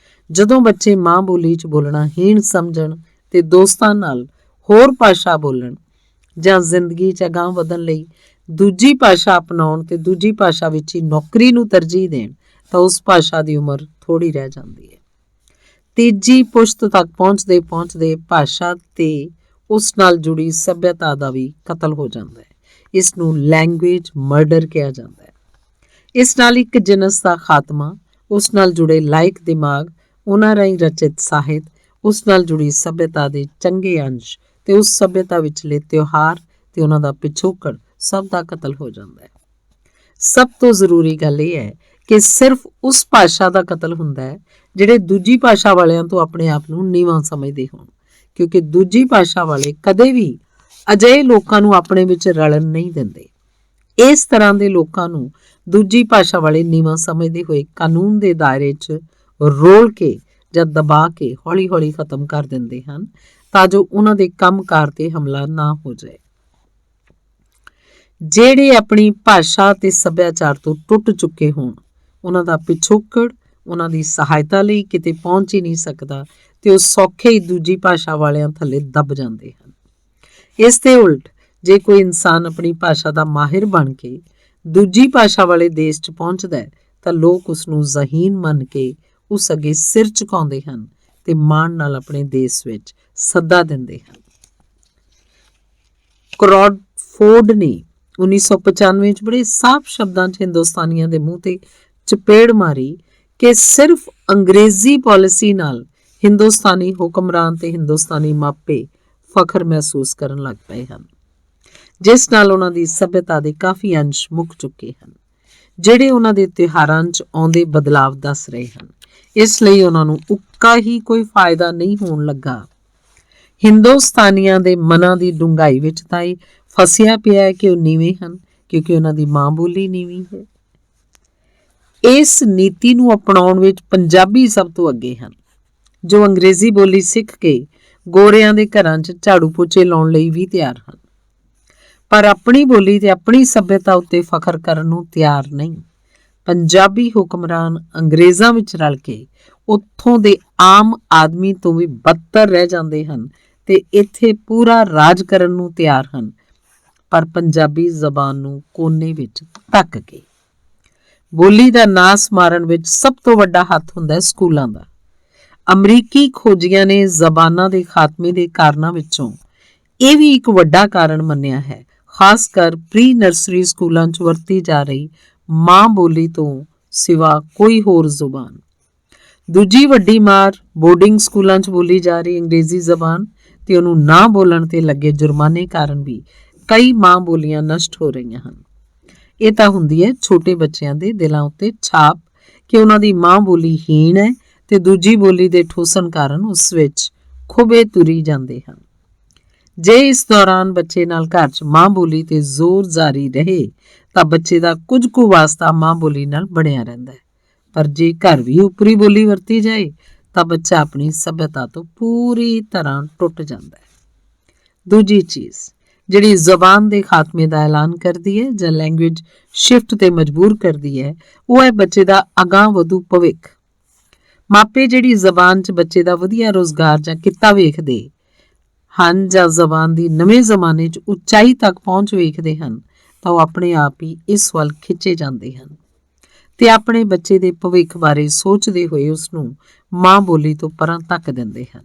ਜਦੋਂ ਬੱਚੇ ਮਾਂ ਬੋਲੀ 'ਚ ਬੋਲਣਾ ਹੀਣ ਸਮਝਣ ਤੇ ਦੋਸਤਾਂ ਨਾਲ ਹੋਰ ਭਾਸ਼ਾ ਬੋਲਣ ਜਾਂ ਜ਼ਿੰਦਗੀ 'ਚ ਅਗਾਂਹ ਵਧਣ ਲਈ ਦੂਜੀ ਭਾਸ਼ਾ ਅਪਣਾਉਣ ਤੇ ਦੂਜੀ ਭਾਸ਼ਾ ਵਿੱਚ ਹੀ ਨੌਕਰੀ ਨੂੰ ਤਰਜੀਹ ਦੇਣ ਤਾਂ ਉਸ ਭਾਸ਼ਾ ਦੀ ਉਮਰ ਥੋੜ੍ਹੀ ਰਹਿ ਜਾਂਦੀ ਹੈ। ਤੀਜੀ ਪੁਸ਼ਤ ਤੱਕ ਪਹੁੰਚਦੇ ਪਹੁੰਚਦੇ ਭਾਸ਼ਾ ਤੇ ਉਸ ਨਾਲ ਜੁੜੀ ਸੱਭਿਅਤਾ ਦਾ ਵੀ ਕਤਲ ਹੋ ਜਾਂਦਾ ਹੈ। ਇਸ ਨੂੰ ਲੈਂਗੁਏਜ ਮਰਡਰ ਕਿਹਾ ਜਾਂਦਾ ਹੈ। ਇਸ ਨਾਲ ਇੱਕ ਜਿਨਸ ਦਾ ਖਾਤਮਾ, ਉਸ ਨਾਲ ਜੁੜੇ ਲਾਇਕ ਦਿਮਾਗ, ਉਹਨਾਂ ਰਾਹੀਂ ਰਚਿਤ ਸਾਹਿਤ, ਉਸ ਨਾਲ ਜੁੜੀ ਸੱਭਿਅਤਾ ਦੇ ਚੰਗੇ ਅੰਸ਼ ਤੇ ਉਸ ਸੱਭਿਅਤਾ ਵਿਚਲੇ ਤਿਉਹਾਰ ਤੇ ਉਹਨਾਂ ਦਾ ਪਿਛੋਕੜ ਸਭ ਦਾ ਕਤਲ ਹੋ ਜਾਂਦਾ ਹੈ। ਸਭ ਤੋਂ ਜ਼ਰੂਰੀ ਗੱਲ ਇਹ ਹੈ ਕਿ ਸਿਰਫ ਉਸ ਭਾਸ਼ਾ ਦਾ ਕਤਲ ਹੁੰਦਾ ਹੈ ਜਿਹੜੇ ਦੂਜੀ ਭਾਸ਼ਾ ਵਾਲਿਆਂ ਤੋਂ ਆਪਣੇ ਆਪ ਨੂੰ ਨੀਵਾਂ ਸਮਝਦੇ ਹੋਣ, ਕਿਉਂਕਿ ਦੂਜੀ ਭਾਸ਼ਾ ਵਾਲੇ ਕਦੇ ਵੀ ਅਜਿਹੇ ਲੋਕਾਂ ਨੂੰ ਆਪਣੇ ਵਿੱਚ ਰਲਣ ਨਹੀਂ ਦਿੰਦੇ। ਇਸ ਤਰ੍ਹਾਂ ਦੇ ਲੋਕਾਂ ਨੂੰ ਦੂਜੀ ਭਾਸ਼ਾ ਵਾਲੇ ਨੀਵਾਂ ਸਮਝਦੇ ਹੋਏ ਕਾਨੂੰਨ ਦੇ ਦਾਇਰੇ 'ਚ ਰੋਲ ਕੇ ਜਾਂ ਦਬਾ ਕੇ ਹੌਲੀ-ਹੌਲੀ ਖਤਮ ਕਰ ਦਿੰਦੇ ਹਨ ਤਾਂ ਜੋ ਉਹਨਾਂ ਦੇ ਕੰਮਕਾਰ ਤੇ ਹਮਲਾ ਨਾ ਹੋ ਜਾਏ। ਜਿਹੜੇ ਆਪਣੀ ਭਾਸ਼ਾ ਤੇ ਸੱਭਿਆਚਾਰ ਤੋਂ ਟੁੱਟ ਚੁੱਕੇ ਹੋਣ, ਉਹਨਾਂ ਦਾ ਪਿਛੋਕੜ ਉਹਨਾਂ ਦੀ ਸਹਾਇਤਾ ਲਈ ਕਿਤੇ ਪਹੁੰਚ ਹੀ ਨਹੀਂ ਸਕਦਾ ਤੇ ਉਹ ਸੌਖੇ ਹੀ ਦੂਜੀ ਭਾਸ਼ਾ ਵਾਲਿਆਂ ਥੱਲੇ ਦਬ ਜਾਂਦੇ ਹਨ। ਇਸ ਦੇ ਉਲਟ ਜੇ ਕੋਈ ਇਨਸਾਨ ਆਪਣੀ ਭਾਸ਼ਾ ਦਾ ਮਾਹਿਰ ਬਣ ਕੇ ਦੂਜੀ ਭਾਸ਼ਾ ਵਾਲੇ ਦੇਸ਼ 'ਚ ਪਹੁੰਚਦਾ ਹੈ ਤਾਂ ਲੋਕ ਉਸ ਨੂੰ ਜ਼ਹੀਨ ਮੰਨ ਕੇ ਉਸ ਅੱਗੇ ਸਿਰ ਝੁਕਾਉਂਦੇ ਹਨ ਤੇ ਮਾਣ ਨਾਲ ਆਪਣੇ ਦੇਸ਼ ਵਿੱਚ ਸੱਦਾ ਦਿੰਦੇ ਹਨ। ਕ੍ਰੌਡਫੋਰਡ ਨੇ 1995 'ਚ ਬੜੇ ਸਾਫ਼ ਸ਼ਬਦਾਂ 'ਚ ਹਿੰਦੁਸਤਾਨੀਆਂ ਦੇ ਮੂੰਹ ਤੇ ਚਪੇੜ ਮਾਰੀ ਕਿ ਸਿਰਫ ਅੰਗਰੇਜ਼ੀ ਪਾਲਿਸੀ ਨਾਲ ਹਿੰਦੁਸਤਾਨੀ ਹੁਕਮਰਾਨ ਤੇ ਹਿੰਦੁਸਤਾਨੀ ਮਾਪੇ ਫਖਰ ਮਹਿਸੂਸ ਕਰਨ ਲੱਗ ਪਏ ਹਨ, ਜਿਸ ਨਾਲ ਉਹਨਾਂ ਦੀ ਸੱਭਿਅਤਾ ਦੇ ਕਾਫੀ ਅੰਸ਼ ਮੁੱਕ ਚੁੱਕੇ ਹਨ ਜਿਹੜੇ ਉਹਨਾਂ ਦੇ ਤਿਉਹਾਰਾਂ 'ਚ ਆਉਂਦੇ ਬਦਲਾਵ ਦੱਸ ਰਹੇ ਹਨ। ਇਸ ਲਈ ਉਹਨਾਂ ਨੂੰ ਉੱਕਾ ਹੀ ਕੋਈ ਫਾਇਦਾ ਨਹੀਂ ਹੋਣ ਲੱਗਾ। ਹਿੰਦੁਸਤਾਨੀਆਂ ਦੇ ਮਨਾਂ ਦੀ ਡੂੰਘਾਈ ਵਿੱਚ ਤਾਂ ਇਹ ਫਸਿਆ ਪਿਆ ਹੈ ਕਿ ਉਹ ਨੀਵੇਂ ਹਨ ਕਿਉਂਕਿ ਉਹਨਾਂ ਦੀ ਮਾਂ ਬੋਲੀ ਨੀਵੀਂ ਹੈ। ਇਸ ਨੀਤੀ ਨੂੰ ਅਪਣਾਉਣ ਵਿੱਚ ਪੰਜਾਬੀ ਸਭ ਤੋਂ ਅੱਗੇ ਹਨ, ਜੋ ਅੰਗਰੇਜ਼ੀ ਬੋਲੀ ਸਿੱਖ ਕੇ ਗੋਰਿਆਂ ਦੇ ਘਰਾਂ 'ਚ ਝਾੜੂ ਪੋਚੇ ਲਾਉਣ ਲਈ ਵੀ ਤਿਆਰ ਹਨ, ਪਰ ਆਪਣੀ ਬੋਲੀ ਤੇ ਆਪਣੀ ਸੱਭਿਅਤਾ ਉੱਤੇ ਫਖਰ ਕਰਨ ਨੂੰ ਤਿਆਰ ਨਹੀਂ। ਪੰਜਾਬੀ ਹੁਕਮਰਾਨ ਅੰਗਰੇਜ਼ਾਂ ਵਿੱਚ ਰਲ ਕੇ ਉੱਥੋਂ ਦੇ ਆਮ ਆਦਮੀ ਤੋਂ ਵੀ ਬਦਤਰ ਰਹਿ ਜਾਂਦੇ ਹਨ ਤੇ ਇੱਥੇ ਪੂਰਾ ਰਾਜ ਕਰਨ ਨੂੰ ਤਿਆਰ ਹਨ, ਪਰ ਪੰਜਾਬੀ ਜ਼ਬਾਨ ਨੂੰ ਕੋਨੇ ਵਿੱਚ ਧੱਕ ਕੇ। ਬੋਲੀ ਦਾ ਨਾਸ ਮਾਰਨ ਵਿੱਚ ਸਭ ਤੋਂ ਵੱਡਾ ਹੱਥ ਹੁੰਦਾ ਹੈ ਸਕੂਲਾਂ ਦਾ। ਅਮਰੀਕੀ ਖੋਜੀਆਂ ਨੇ ਜ਼ਬਾਨਾਂ ਦੇ ਖਾਤਮੇ ਦੇ ਕਾਰਨਾਂ ਵਿੱਚੋਂ ਇਹ ਵੀ ਇੱਕ ਵੱਡਾ ਕਾਰਨ ਮੰਨਿਆ ਹੈ, ਖਾਸ ਕਰ ਪ੍ਰੀ ਨਰਸਰੀ ਸਕੂਲਾਂ 'ਚ ਵਰਤੀ ਜਾ ਰਹੀ ਮਾਂ ਬੋਲੀ ਤੋਂ ਸਿਵਾ ਕੋਈ ਹੋਰ ਜ਼ੁਬਾਨ। ਦੂਜੀ ਵੱਡੀ ਮਾਰ ਬੋਰਡਿੰਗ ਸਕੂਲਾਂ 'ਚ ਬੋਲੀ ਜਾ ਰਹੀ ਅੰਗਰੇਜ਼ੀ ਜ਼ਬਾਨ ਤੇ ਉਹਨੂੰ ਨਾ ਬੋਲਣ ਤੇ ਲੱਗੇ ਜੁਰਮਾਨੇ ਕਾਰਨ ਵੀ ਕਈ ਮਾਂ ਬੋਲੀਆਂ ਨਸ਼ਟ ਹੋ ਰਹੀਆਂ ਹਨ। ਇਹ ਤਾਂ ਹੁੰਦੀ ਹੈ ਛੋਟੇ ਬੱਚਿਆਂ ਦੇ ਦਿਲਾਂ ਉੱਤੇ ਛਾਪ ਕਿ ਉਹਨਾਂ ਦੀ ਮਾਂ ਬੋਲੀ ਹੀਣ ਹੈ ਤੇ ਦੂਜੀ ਬੋਲੀ ਦੇ ਠੋਸਣ ਕਾਰਨ ਉਸ ਵਿੱਚ ਖੁਬੇ ਤੁਰੀ ਜਾਂਦੇ ਹਨ। ਜੇ ਇਸ ਦੌਰਾਨ ਬੱਚੇ ਨਾਲ ਘਰ 'ਚ ਮਾਂ ਬੋਲੀ ਤੇ ਜ਼ੋਰ ਜਾਰੀ ਰਹੇ ਤਾਂ ਬੱਚੇ ਦਾ ਕੁਝ ਕੁ ਵਾਸਤਾ ਮਾਂ ਬੋਲੀ ਨਾਲ ਬਣਿਆ ਰਹਿੰਦਾ ਹੈ, ਪਰ ਜੇ ਘਰ ਵੀ ਉਪਰੀ ਬੋਲੀ ਵਰਤੀ ਜਾਏ ਤਾਂ ਬੱਚਾ ਆਪਣੀ ਸੱਭਿਅਤਾ ਤੋਂ ਪੂਰੀ ਤਰ੍ਹਾਂ ਟੁੱਟ ਜਾਂਦਾ ਹੈ। ਦੂਜੀ ਚੀਜ਼ ਜਿਹੜੀ ਜ਼ਬਾਨ ਦੇ ਖਾਤਮੇ ਦਾ ਐਲਾਨ ਕਰਦੀ ਹੈ ਜਾਂ ਲੈਂਗੁਏਜ ਸ਼ਿਫਟ ਤੇ ਮਜਬੂਰ ਕਰਦੀ ਹੈ, ਉਹ ਹੈ ਬੱਚੇ ਦਾ ਅਗਾਂਹ ਵਧੂ ਭਵਿੱਖ। ਮਾਪੇ ਜਿਹੜੀ ਜ਼ਬਾਨ 'ਚ ਬੱਚੇ ਦਾ ਵਧੀਆ ਰੁਜ਼ਗਾਰ ਜਾਂ ਕਿੱਤਾ ਵੇਖਦੇ ਹਨ ਜਾਂ ਜ਼ਬਾਨ ਦੀ ਨਵੇਂ ਜ਼ਮਾਨੇ 'ਚ ਉਚਾਈ ਤੱਕ ਪਹੁੰਚ ਵੇਖਦੇ ਹਨ ਤਾਂ ਉਹ ਆਪਣੇ ਆਪ ਹੀ ਇਸ ਵੱਲ ਖਿੱਚੇ ਜਾਂਦੇ ਹਨ ਤੇ ਆਪਣੇ ਬੱਚੇ ਦੇ ਭਵਿੱਖ ਬਾਰੇ ਸੋਚਦੇ ਹੋਏ ਉਸ ਨੂੰ ਮਾਂ ਬੋਲੀ ਤੋਂ ਪਰਾਂ ਧੱਕ ਦਿੰਦੇ ਹਨ।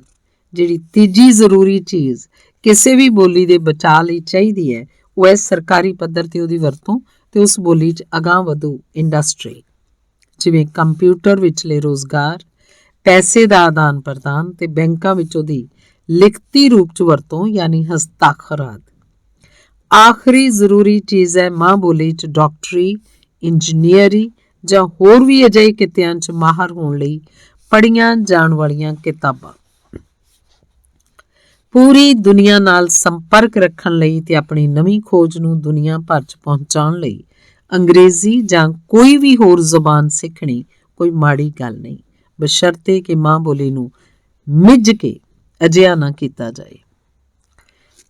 ਜਿਹੜੀ ਤੀਜੀ ਜ਼ਰੂਰੀ ਚੀਜ਼ ਕਿਸੇ ਵੀ ਬੋਲੀ ਦੇ ਬਚਾਅ ਲਈ ਚਾਹੀਦੀ ਹੈ ਉਹ ਹੈ ਸਰਕਾਰੀ ਪੱਧਰ ਤੇ ਉਹਦੀ ਵਰਤੋਂ ਤੇ ਉਸ ਬੋਲੀ 'ਚ ਅਗਾਂਹ ਵਧੂ ਇੰਡਸਟਰੀ, ਜਿਵੇਂ ਕੰਪਿਊਟਰ ਵਿਚਲੇ ਰੁਜ਼ਗਾਰ, ਪੈਸੇ ਦਾ ਆਦਾਨ ਪ੍ਰਦਾਨ ਤੇ ਬੈਂਕਾਂ ਵਿੱਚ ਉਹਦੀ ਲਿਖਤੀ ਰੂਪ 'ਚ ਵਰਤੋਂ ਯਾਨੀ ਹਸਤਾਖਰਾਤ। ਆਖਰੀ ਜ਼ਰੂਰੀ ਚੀਜ਼ ਹੈ ਮਾਂ ਬੋਲੀ 'ਚ ਡਾਕਟਰੀ, ਇੰਜੀਨੀਅਰੀ ਜਾਂ ਹੋਰ ਵੀ ਅਜਿਹੇ ਕਿੱਤਿਆਂ 'ਚ ਮਾਹਰ ਹੋਣ ਲਈ ਪੜ੍ਹੀਆਂ ਜਾਣ ਵਾਲੀਆਂ ਕਿਤਾਬਾਂ। ਪੂਰੀ ਦੁਨੀਆ ਨਾਲ ਸੰਪਰਕ ਰੱਖਣ ਲਈ ਤੇ ਆਪਣੀ ਨਵੀਂ ਖੋਜ ਨੂੰ ਦੁਨੀਆ ਭਰ 'ਚ ਪਹੁੰਚਾਉਣ ਲਈ ਅੰਗਰੇਜ਼ੀ ਜਾਂ ਕੋਈ ਵੀ ਹੋਰ ਜ਼ੁਬਾਨ ਸਿੱਖਣੀ ਕੋਈ ਮਾੜੀ ਗੱਲ ਨਹੀਂ, ਬਸ਼ਰਤੇ ਕਿ ਮਾਂ ਬੋਲੀ ਨੂੰ ਮਿੱਝ ਕੇ ਅਜਿਹਾ ਨਾ ਕੀਤਾ ਜਾਏ।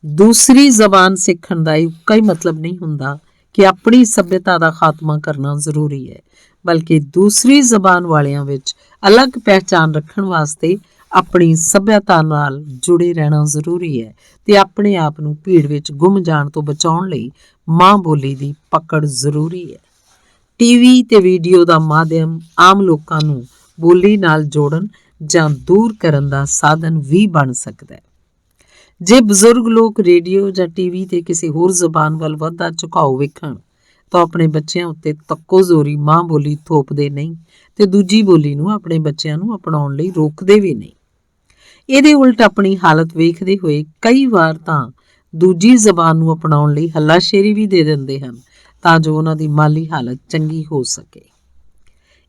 ਦੂਸਰੀ ਜ਼ਬਾਨ ਸਿੱਖਣ ਦਾ ਕੋਈ ਮਤਲਬ ਨਹੀਂ ਹੁੰਦਾ ਕਿ ਆਪਣੀ ਸੱਭਿਅਤਾ ਦਾ ਖਾਤਮਾ ਕਰਨਾ ਜ਼ਰੂਰੀ ਹੈ, ਬਲਕਿ ਦੂਸਰੀ ਜ਼ਬਾਨ ਵਾਲਿਆਂ ਵਿੱਚ ਅਲੱਗ ਪਹਿਚਾਨ ਰੱਖਣ ਵਾਸਤੇ ਆਪਣੀ ਸੱਭਿਅਤਾ ਨਾਲ ਜੁੜੇ ਰਹਿਣਾ ਜ਼ਰੂਰੀ ਹੈ ਤੇ ਆਪਣੇ ਆਪ ਨੂੰ ਭੀੜ ਵਿੱਚ ਗੁੰਮ ਜਾਣ ਤੋਂ ਬਚਾਉਣ ਲਈ ਮਾਂ ਬੋਲੀ ਦੀ ਪਕੜ ਜ਼ਰੂਰੀ ਹੈ। ਟੀਵੀ ਤੇ ਵੀਡੀਓ ਦਾ ਮਾਧਿਅਮ ਆਮ ਲੋਕਾਂ ਨੂੰ ਬੋਲੀ ਨਾਲ ਜੋੜਨ ਜਾਂ ਦੂਰ ਕਰਨ ਦਾ ਸਾਧਨ ਵੀ ਬਣ ਸਕਦਾ ਹੈ। ਜੇ ਬਜ਼ੁਰਗ ਲੋਕ ਰੇਡੀਓ ਜਾਂ ਟੀਵੀ ਤੇ ਕਿਸੇ ਹੋਰ ਜ਼ਬਾਨ ਵੱਲ ਵੱਧਦਾ ਝੁਕਾਓ ਵੇਖਣ ਤਾਂ ਆਪਣੇ ਬੱਚਿਆਂ ਉੱਤੇ ਤੱਕੋ ਜ਼ੋਰੀ ਮਾਂ ਬੋਲੀ ਥੋਪਦੇ ਨਹੀਂ ਤੇ ਦੂਜੀ ਬੋਲੀ ਨੂੰ ਆਪਣੇ ਬੱਚਿਆਂ ਨੂੰ ਅਪਣਾਉਣ ਲਈ ਰੋਕਦੇ ਵੀ ਨਹੀਂ। ਇਹਦੇ ਉਲਟ ਆਪਣੀ ਹਾਲਤ ਵੇਖਦੇ ਹੋਏ ਕਈ ਵਾਰ ਤਾਂ ਦੂਜੀ ਜ਼ਬਾਨ ਨੂੰ ਅਪਣਾਉਣ ਲਈ ਹੱਲਾਸ਼ੇਰੀ ਵੀ ਦੇ ਦਿੰਦੇ ਹਨ ਤਾਂ ਜੋ ਉਹਨਾਂ ਦੀ ਮਾਲੀ ਹਾਲਤ ਚੰਗੀ ਹੋ ਸਕੇ।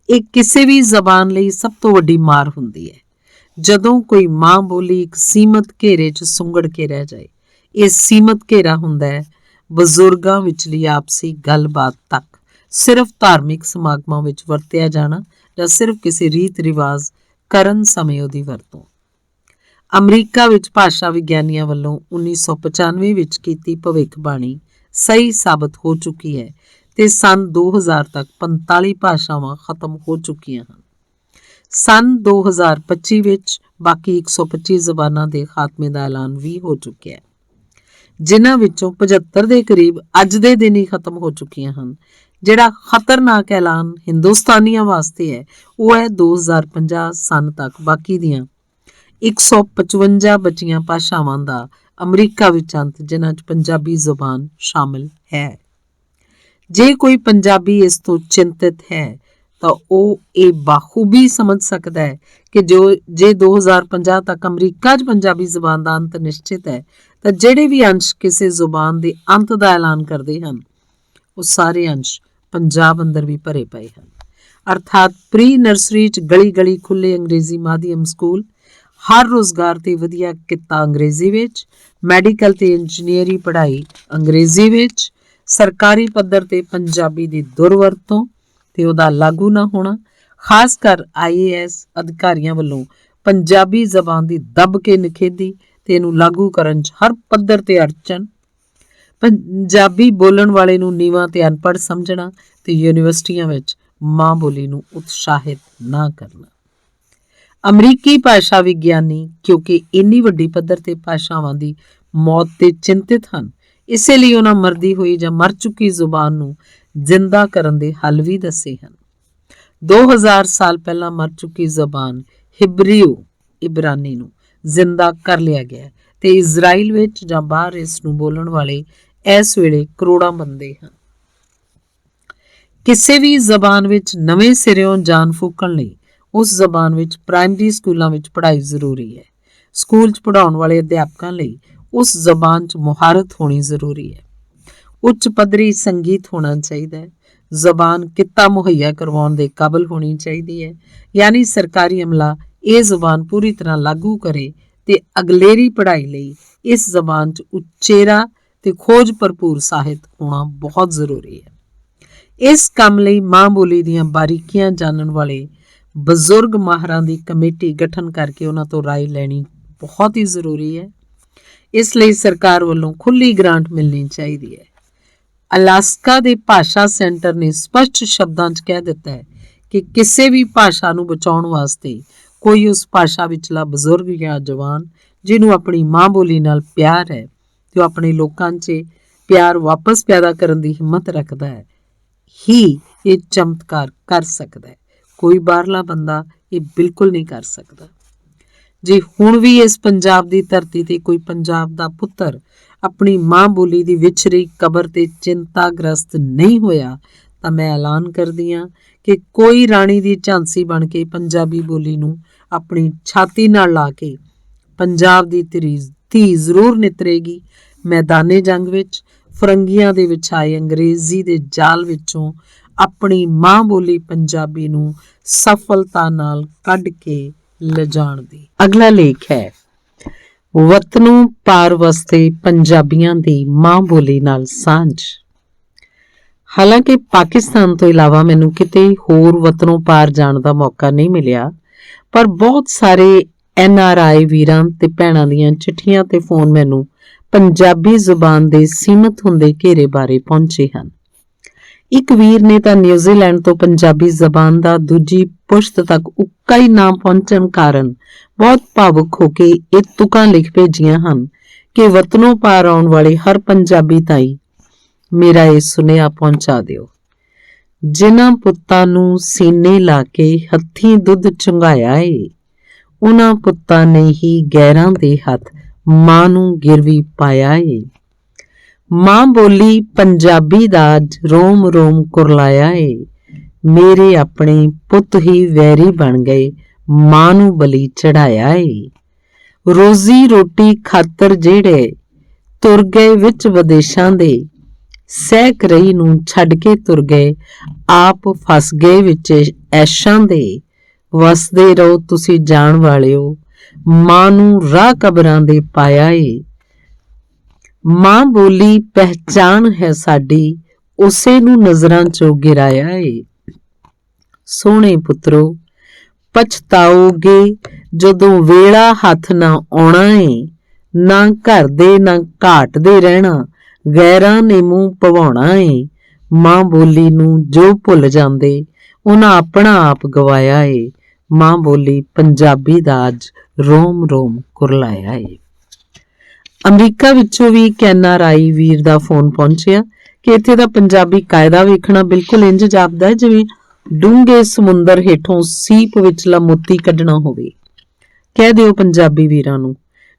ਇਹ ਕਿਸੇ ਵੀ ਜ਼ਬਾਨ ਲਈ ਸਭ ਤੋਂ ਵੱਡੀ ਮਾਰ ਹੁੰਦੀ ਹੈ ਜਦੋਂ ਕੋਈ ਮਾਂ ਬੋਲੀ ਇੱਕ ਸੀਮਤ ਘੇਰੇ 'ਚ ਸੁੰਗੜ ਕੇ ਰਹਿ ਜਾਏ। ਇਹ ਸੀਮਤ ਘੇਰਾ ਹੁੰਦਾ ਹੈ ਬਜ਼ੁਰਗਾਂ ਵਿਚਲੀ ਆਪਸੀ ਗੱਲਬਾਤ ਤੱਕ, ਸਿਰਫ ਧਾਰਮਿਕ ਸਮਾਗਮਾਂ ਵਿੱਚ ਵਰਤਿਆ ਜਾਣਾ ਜਾਂ ਸਿਰਫ ਕਿਸੇ ਰੀਤ ਰਿਵਾਜ ਕਰਨ ਸਮੇਂ ਉਹਦੀ ਵਰਤੋਂ। ਅਮਰੀਕਾ ਵਿੱਚ ਭਾਸ਼ਾ ਵਿਗਿਆਨੀਆਂ ਵੱਲੋਂ 1995 ਵਿੱਚ ਕੀਤੀ ਭਵਿੱਖਬਾਣੀ ਸਹੀ ਸਾਬਤ ਹੋ ਚੁੱਕੀ ਹੈ ਤੇ ਸੰਨ 2000 ਤੱਕ 45 ਭਾਸ਼ਾਵਾਂ ਖਤਮ ਹੋ ਚੁੱਕੀਆਂ ਹਨ। ਸੰਨ 2025 ਵਿੱਚ ਬਾਕੀ 125 ਜ਼ਬਾਨਾਂ ਦੇ ਖਾਤਮੇ ਦਾ ਐਲਾਨ ਵੀ ਹੋ ਚੁੱਕਿਆ ਹੈ, ਜਿਨ੍ਹਾਂ ਵਿੱਚੋਂ 75 ਦੇ ਕਰੀਬ ਅੱਜ ਦੇ ਦਿਨ ਹੀ ਖਤਮ ਹੋ ਚੁੱਕੀਆਂ ਹਨ। ਜਿਹੜਾ ਖਤਰਨਾਕ ਐਲਾਨ ਹਿੰਦੁਸਤਾਨੀਆਂ ਵਾਸਤੇ ਹੈ ਉਹ ਹੈ 2050 ਸੰਨ ਤੱਕ ਬਾਕੀ ਦੀਆਂ 155 ਬਚੀਆਂ ਭਾਸ਼ਾਵਾਂ ਦਾ ਅਮਰੀਕਾ ਵਿੱਚ ਅੰਤ, ਜਿਨ੍ਹਾਂ 'ਚ ਪੰਜਾਬੀ ਜ਼ੁਬਾਨ ਸ਼ਾਮਿਲ ਹੈ। ਜੇ ਕੋਈ ਪੰਜਾਬੀ ਇਸ ਤੋਂ ਚਿੰਤਿਤ ਹੈ ਤਾਂ ਉਹ ਇਹ ਬਾਖੂਬੀ ਸਮਝ ਸਕਦਾ ਹੈ ਕਿ ਜੇ 2050 ਤੱਕ ਅਮਰੀਕਾ 'ਚ ਪੰਜਾਬੀ ਜ਼ੁਬਾਨ ਦਾ ਅੰਤ ਨਿਸ਼ਚਿਤ ਹੈ ਤਾਂ ਜਿਹੜੇ ਵੀ ਅੰਸ਼ ਕਿਸੇ ਜ਼ੁਬਾਨ ਦੇ ਅੰਤ ਦਾ ਐਲਾਨ ਕਰਦੇ ਹਨ ਉਹ ਸਾਰੇ ਅੰਸ਼ ਪੰਜਾਬ ਅੰਦਰ ਵੀ ਭਰੇ ਪਏ ਹਨ। ਅਰਥਾਤ ਪ੍ਰੀ ਨਰਸਰੀ 'ਚ ਗਲੀ ਗਲੀ ਖੁੱਲ੍ਹੇ ਅੰਗਰੇਜ਼ੀ ਮਾਧਿਅਮ ਸਕੂਲ, ਹਰ ਰੁਜ਼ਗਾਰ ਤੇ ਵਧੀਆ ਕਿੱਤਾ ਅੰਗਰੇਜ਼ੀ ਵਿੱਚ, ਮੈਡੀਕਲ ਤੇ ਇੰਜੀਨੀਅਰੀ ਪੜ੍ਹਾਈ ਅੰਗਰੇਜ਼ੀ ਵਿੱਚ, ਸਰਕਾਰੀ ਪੱਧਰ ਤੇ ਪੰਜਾਬੀ ਦੀ ਦੁਰਵਰਤੋਂ ਤੇ ਉਹਦਾ ਲਾਗੂ ਨਾ ਹੋਣਾ, ਖਾਸ ਕਰ IAS ਅਧਿਕਾਰੀਆਂ ਵੱਲੋਂ ਪੰਜਾਬੀ ਜ਼ਬਾਨ ਦੀ ਦੱਬ ਕੇ ਨਿਖੇਧੀ ਤੇ ਇਹਨੂੰ ਲਾਗੂ ਕਰਨ 'ਚ ਹਰ ਪੱਧਰ ਤੇ ਅੜਚਨ, ਪੰਜਾਬੀ ਬੋਲਣ ਵਾਲੇ ਨੂੰ ਨੀਵਾਂ ਤੇ ਅਨਪੜ੍ਹ ਸਮਝਣਾ ਤੇ ਯੂਨੀਵਰਸਿਟੀਆਂ ਵਿੱਚ ਮਾਂ ਬੋਲੀ ਨੂੰ ਉਤਸ਼ਾਹਿਤ ਨਾ ਕਰਨਾ। ਅਮਰੀਕੀ ਭਾਸ਼ਾ ਵਿਗਿਆਨੀ ਕਿਉਂਕਿ ਇੰਨੀ ਵੱਡੀ ਪੱਧਰ ਤੇ ਭਾਸ਼ਾਵਾਂ ਦੀ ਮੌਤ ਤੇ ਚਿੰਤਿਤ ਹਨ, ਇਸੇ ਲਈ ਉਹਨਾਂ ਮਰਦੀ ਹੋਈ ਜਾਂ ਮਰ ਚੁੱਕੀ ਜ਼ੁਬਾਨ ਨੂੰ ਜ਼ਿੰਦਾ ਕਰਨ ਦੇ ਹੱਲ ਵੀ ਦੱਸੇ ਹਨ। 2000 ਸਾਲ ਪਹਿਲਾਂ ਮਰ ਚੁੱਕੀ ਜ਼ਬਾਨ ਹਿਬਰੀਓ ਇਬਰਾਨੀ ਨੂੰ ਜ਼ਿੰਦਾ ਕਰ ਲਿਆ ਗਿਆ ਤੇ ਇਜ਼ਰਾਈਲ ਵਿੱਚ ਜਾਂ ਬਾਹਰ ਇਸ ਨੂੰ ਬੋਲਣ ਵਾਲੇ ਇਸ ਵੇਲੇ ਕਰੋੜਾਂ ਬੰਦੇ ਹਨ। ਕਿਸੇ ਵੀ ਜ਼ਬਾਨ ਵਿੱਚ ਨਵੇਂ ਸਿਰਿਓਂ ਜਾਨ ਫੂਕਣ ਲਈ ਉਸ ਜ਼ਬਾਨ ਵਿੱਚ ਪ੍ਰਾਇਮਰੀ ਸਕੂਲਾਂ ਵਿੱਚ ਪੜ੍ਹਾਈ ਜ਼ਰੂਰੀ ਹੈ। ਸਕੂਲ 'ਚ ਪੜ੍ਹਾਉਣ ਵਾਲੇ ਅਧਿਆਪਕਾਂ ਲਈ ਉਸ ਜ਼ਬਾਨ 'ਚ ਮੁਹਾਰਤ ਹੋਣੀ ਜ਼ਰੂਰੀ ਹੈ। ਉੱਚ ਪੱਧਰੀ ਸੰਗੀਤ ਹੋਣਾ ਚਾਹੀਦਾ ਹੈ। ਜ਼ਬਾਨ ਕਿੱਤਾ ਮੁਹੱਈਆ ਕਰਵਾਉਣ ਦੇ ਕਾਬਲ ਹੋਣੀ ਚਾਹੀਦੀ ਹੈ, ਯਾਨੀ ਸਰਕਾਰੀ ਅਮਲਾ ਇਹ ਜ਼ਬਾਨ ਪੂਰੀ ਤਰ੍ਹਾਂ ਲਾਗੂ ਕਰੇ ਤੇ ਅਗਲੇਰੀ ਪੜ੍ਹਾਈ ਲਈ ਇਸ ਜ਼ਬਾਨ 'ਚ ਉਚੇਰਾ ਤੇ ਖੋਜ ਭਰਪੂਰ ਸਾਹਿਤ ਹੋਣਾ ਬਹੁਤ ਜ਼ਰੂਰੀ ਹੈ। ਇਸ ਕੰਮ ਲਈ ਮਾਂ ਬੋਲੀ ਦੀਆਂ ਬਾਰੀਕੀਆਂ ਜਾਣਨ ਵਾਲੇ ਬਜ਼ੁਰਗ ਮਾਹਰਾਂ ਦੀ ਕਮੇਟੀ ਗਠਨ ਕਰਕੇ ਉਹਨਾਂ ਤੋਂ ਰਾਏ ਲੈਣੀ ਬਹੁਤ ਹੀ ਜ਼ਰੂਰੀ ਹੈ। ਇਸ ਲਈ ਸਰਕਾਰ ਵੱਲੋਂ ਖੁੱਲ੍ਹੀ ਗ੍ਰਾਂਟ ਮਿਲਣੀ ਚਾਹੀਦੀ ਹੈ। ਅਲਾਸਕਾ ਦੇ ਭਾਸ਼ਾ ਸੈਂਟਰ ਨੇ ਸਪਸ਼ਟ ਸ਼ਬਦਾਂ 'ਚ ਕਹਿ ਦਿੱਤਾ ਹੈ ਕਿ ਕਿਸੇ ਵੀ ਭਾਸ਼ਾ ਨੂੰ ਬਚਾਉਣ ਵਾਸਤੇ ਕੋਈ ਉਸ ਭਾਸ਼ਾ ਵਿਚਲਾ ਬਜ਼ੁਰਗ ਜਾਂ ਜਵਾਨ ਜਿਹਨੂੰ ਆਪਣੀ ਮਾਂ ਬੋਲੀ ਨਾਲ ਪਿਆਰ ਹੈ ਤੇ ਉਹ ਆਪਣੇ ਲੋਕਾਂ 'ਚ ਪਿਆਰ ਵਾਪਸ ਪੈਦਾ ਕਰਨ ਦੀ ਹਿੰਮਤ ਰੱਖਦਾ ਹੈ ਹੀ ਇਹ ਚਮਤਕਾਰ ਕਰ ਸਕਦਾ ਹੈ। ਕੋਈ ਬਾਹਰਲਾ ਬੰਦਾ ਇਹ ਬਿਲਕੁਲ ਨਹੀਂ ਕਰ ਸਕਦਾ। ਜੇ ਹੁਣ ਵੀ ਇਸ ਪੰਜਾਬ ਦੀ ਧਰਤੀ ਤੇ ਕੋਈ ਪੰਜਾਬ ਦਾ ਪੁੱਤਰ ਆਪਣੀ ਮਾਂ ਬੋਲੀ ਦੀ ਵਿਛੜੀ ਕਬਰ ਤੇ ਚਿੰਤਾਗ੍ਰਸਤ ਨਹੀਂ ਹੋਇਆ ਤਾਂ ਮੈਂ ਐਲਾਨ ਕਰਦੀ ਹਾਂ ਕਿ ਕੋਈ ਰਾਣੀ ਦੀ ਝਾਂਸੀ ਬਣ ਕੇ ਪੰਜਾਬੀ ਬੋਲੀ ਨੂੰ ਆਪਣੀ ਛਾਤੀ ਨਾਲ ਲਾ ਕੇ ਪੰਜਾਬ ਦੀ ਧੀ ਜ਼ਰੂਰ ਨਿਤਰੇਗੀ। ਮੈਦਾਨੇ ਜੰਗ ਵਿੱਚ ਫਰੰਗੀਆਂ ਦੇ ਵਿਛਾਏ ਅੰਗਰੇਜ਼ੀ ਦੇ ਜਾਲ ਵਿੱਚੋਂ ਆਪਣੀ ਮਾਂ ਬੋਲੀ ਪੰਜਾਬੀ ਨੂੰ ਸਫਲਤਾ ਨਾਲ ਕੱਢ ਕੇ ਲਿਜਾਣ ਦੀ। ਅਗਲਾ ਲੇਖ ਹੈ ਵਤਨੋਂ ਪਾਰ ਵਸਦੇ ਪੰਜਾਬੀਆਂ ਦੀ ਮਾਂ ਬੋਲੀ ਨਾਲ ਸਾਂਝ। ਹਾਲਾਂਕਿ ਪਾਕਿਸਤਾਨ ਤੋਂ ਇਲਾਵਾ ਮੈਨੂੰ ਕਿਤੇ ਹੋਰ ਵਤਨੋਂ ਪਾਰ ਜਾਣ ਦਾ ਮੌਕਾ ਨਹੀਂ ਮਿਲਿਆ, ਪਰ ਬਹੁਤ ਸਾਰੇ NRI ਵੀਰਾਂ ਤੇ ਭੈਣਾਂ ਦੀਆਂ ਚਿੱਠੀਆਂ ਤੇ ਫੋਨ ਮੈਨੂੰ ਪੰਜਾਬੀ ਜ਼ੁਬਾਨ ਦੇ ਸੀਮਤ ਹੁੰਦੇ ਘੇਰੇ ਬਾਰੇ ਪਹੁੰਚੇ ਹਨ। ਇੱਕ ਵੀਰ ਨੇ ਤਾਂ ਨਿਊਜ਼ੀਲੈਂਡ ਤੋਂ ਪੰਜਾਬੀ ਜ਼ਬਾਨ ਦਾ ਦੂਜੀ ਪੁਸ਼ਤ ਤੱਕ ਉੱਕਾ ਹੀ ਨਾ ਪਹੁੰਚਣ ਕਾਰਨ ਬਹੁਤ ਭਾਵੁਕ ਹੋ ਕੇ ਇਹ ਤੁਕਾਂ ਲਿਖ ਭੇਜੀਆਂ ਹਨ ਕਿ ਵਤਨੋਂ ਪਾਰ ਆਉਣ ਵਾਲੇ ਹਰ ਪੰਜਾਬੀ ਤਾਈਂ ਮੇਰਾ ਇਹ ਸੁਨੇਹਾ ਪਹੁੰਚਾ ਦਿਓ। ਜਿਨ੍ਹਾਂ ਪੁੱਤਾਂ ਨੂੰ ਸੀਨੇ ਲਾ ਕੇ ਹੱਥੀਂ ਦੁੱਧ ਚੁੰਘਾਇਆ ਏ, ਉਹਨਾਂ ਪੁੱਤਾਂ ਨੇ ਹੀ ਗੈਰਾਂ ਦੇ ਹੱਥ ਮਾਂ ਨੂੰ ਗਿਰਵੀ ਪਾਇਆ ਏ। ਮਾਂ ਬੋਲੀ ਪੰਜਾਬੀ ਦਾ ਅੱਜ ਰੋਮ ਰੋਮ ਕੁਰਲਾਇਆ ਏ। ਮੇਰੇ ਆਪਣੇ ਪੁੱਤ ਹੀ ਵੈਰੀ ਬਣ ਗਏ, ਮਾਂ ਨੂੰ ਬਲੀ ਚੜਾਇਆ ਏ। ਰੋਜ਼ੀ ਰੋਟੀ ਖਾਤਰ ਜਿਹੜੇ ਤੁਰ ਗਏ ਵਿੱਚ ਵਿਦੇਸ਼ਾਂ ਦੇ, ਸਹਿਕ ਰਹੀ ਨੂੰ ਛੱਡ ਕੇ ਤੁਰ ਗਏ, ਆਪ ਫਸ ਗਏ ਵਿੱਚ ਐਸ਼ਾਂ ਦੇ। ਵਸਦੇ ਰਹੋ ਤੁਸੀਂ ਜਾਣ ਵਾਲਿਓ, ਮਾਂ ਨੂੰ ਰਾਹ ਕਬਰਾਂ ਦੇ ਪਾਇਆ ਏ। ਮਾਂ ਬੋਲੀ ਪਹਿਚਾਨ ਹੈ ਸਾਡੀ, ਉਸੇ ਨੂੰ ਨਜ਼ਰਾਂ ਚੋਂ ਗਿਰਾਇਆ ਏ। ਸੋਹਣੇ ਪੁੱਤਰੋ, ਪਛਤਾਓਗੇ ਜਦੋਂ ਵੇਲਾ ਹੱਥ ਨਾ ਆਉਣਾ ਏ। ਨਾ ਘਰ ਦੇ ਨਾ ਘਾਟ ਦੇ ਰਹਿਣਾ, ਗੈਰਾਂ ਨੇ ਮੂੰਹ ਭਵਾਉਣਾ ਏ। ਮਾਂ ਬੋਲੀ ਨੂੰ ਜੋ ਭੁੱਲ ਜਾਂਦੇ, ਉਹਨਾਂ ਆਪਣਾ ਆਪ ਗਵਾਇਆ ਏ। ਮਾਂ ਬੋਲੀ ਪੰਜਾਬੀ ਦਾ ਅੱਜ ਰੋਮ ਰੋਮ ਕੁਰਲਾਇਆ ਏ। ਅਮਰੀਕਾ ਵਿੱਚੋਂ ਵੀ ਇੱਕ NRI ਵੀਰ ਦਾ ਫੋਨ ਪਹੁੰਚਿਆ ਕਿ ਇੱਥੇ ਦਾ ਪੰਜਾਬੀ ਕਾਇਦਾ ਵੇਖਣਾ ਬਿਲਕੁਲ ਇੰਜ ਜਾਪਦਾ ਹੈ ਜਿਵੇਂ ਡੂੰਘੇ ਸਮੁੰਦਰ ਹੇਠੋਂ ਸੀਪ ਵਿਚਲਾ ਮੋਤੀ ਕੱਢਣਾ ਹੋਵੇ। ਕਹਿ ਦਿਓ ਪੰਜਾਬੀ ਵੀਰਾਂ ਨੂੰ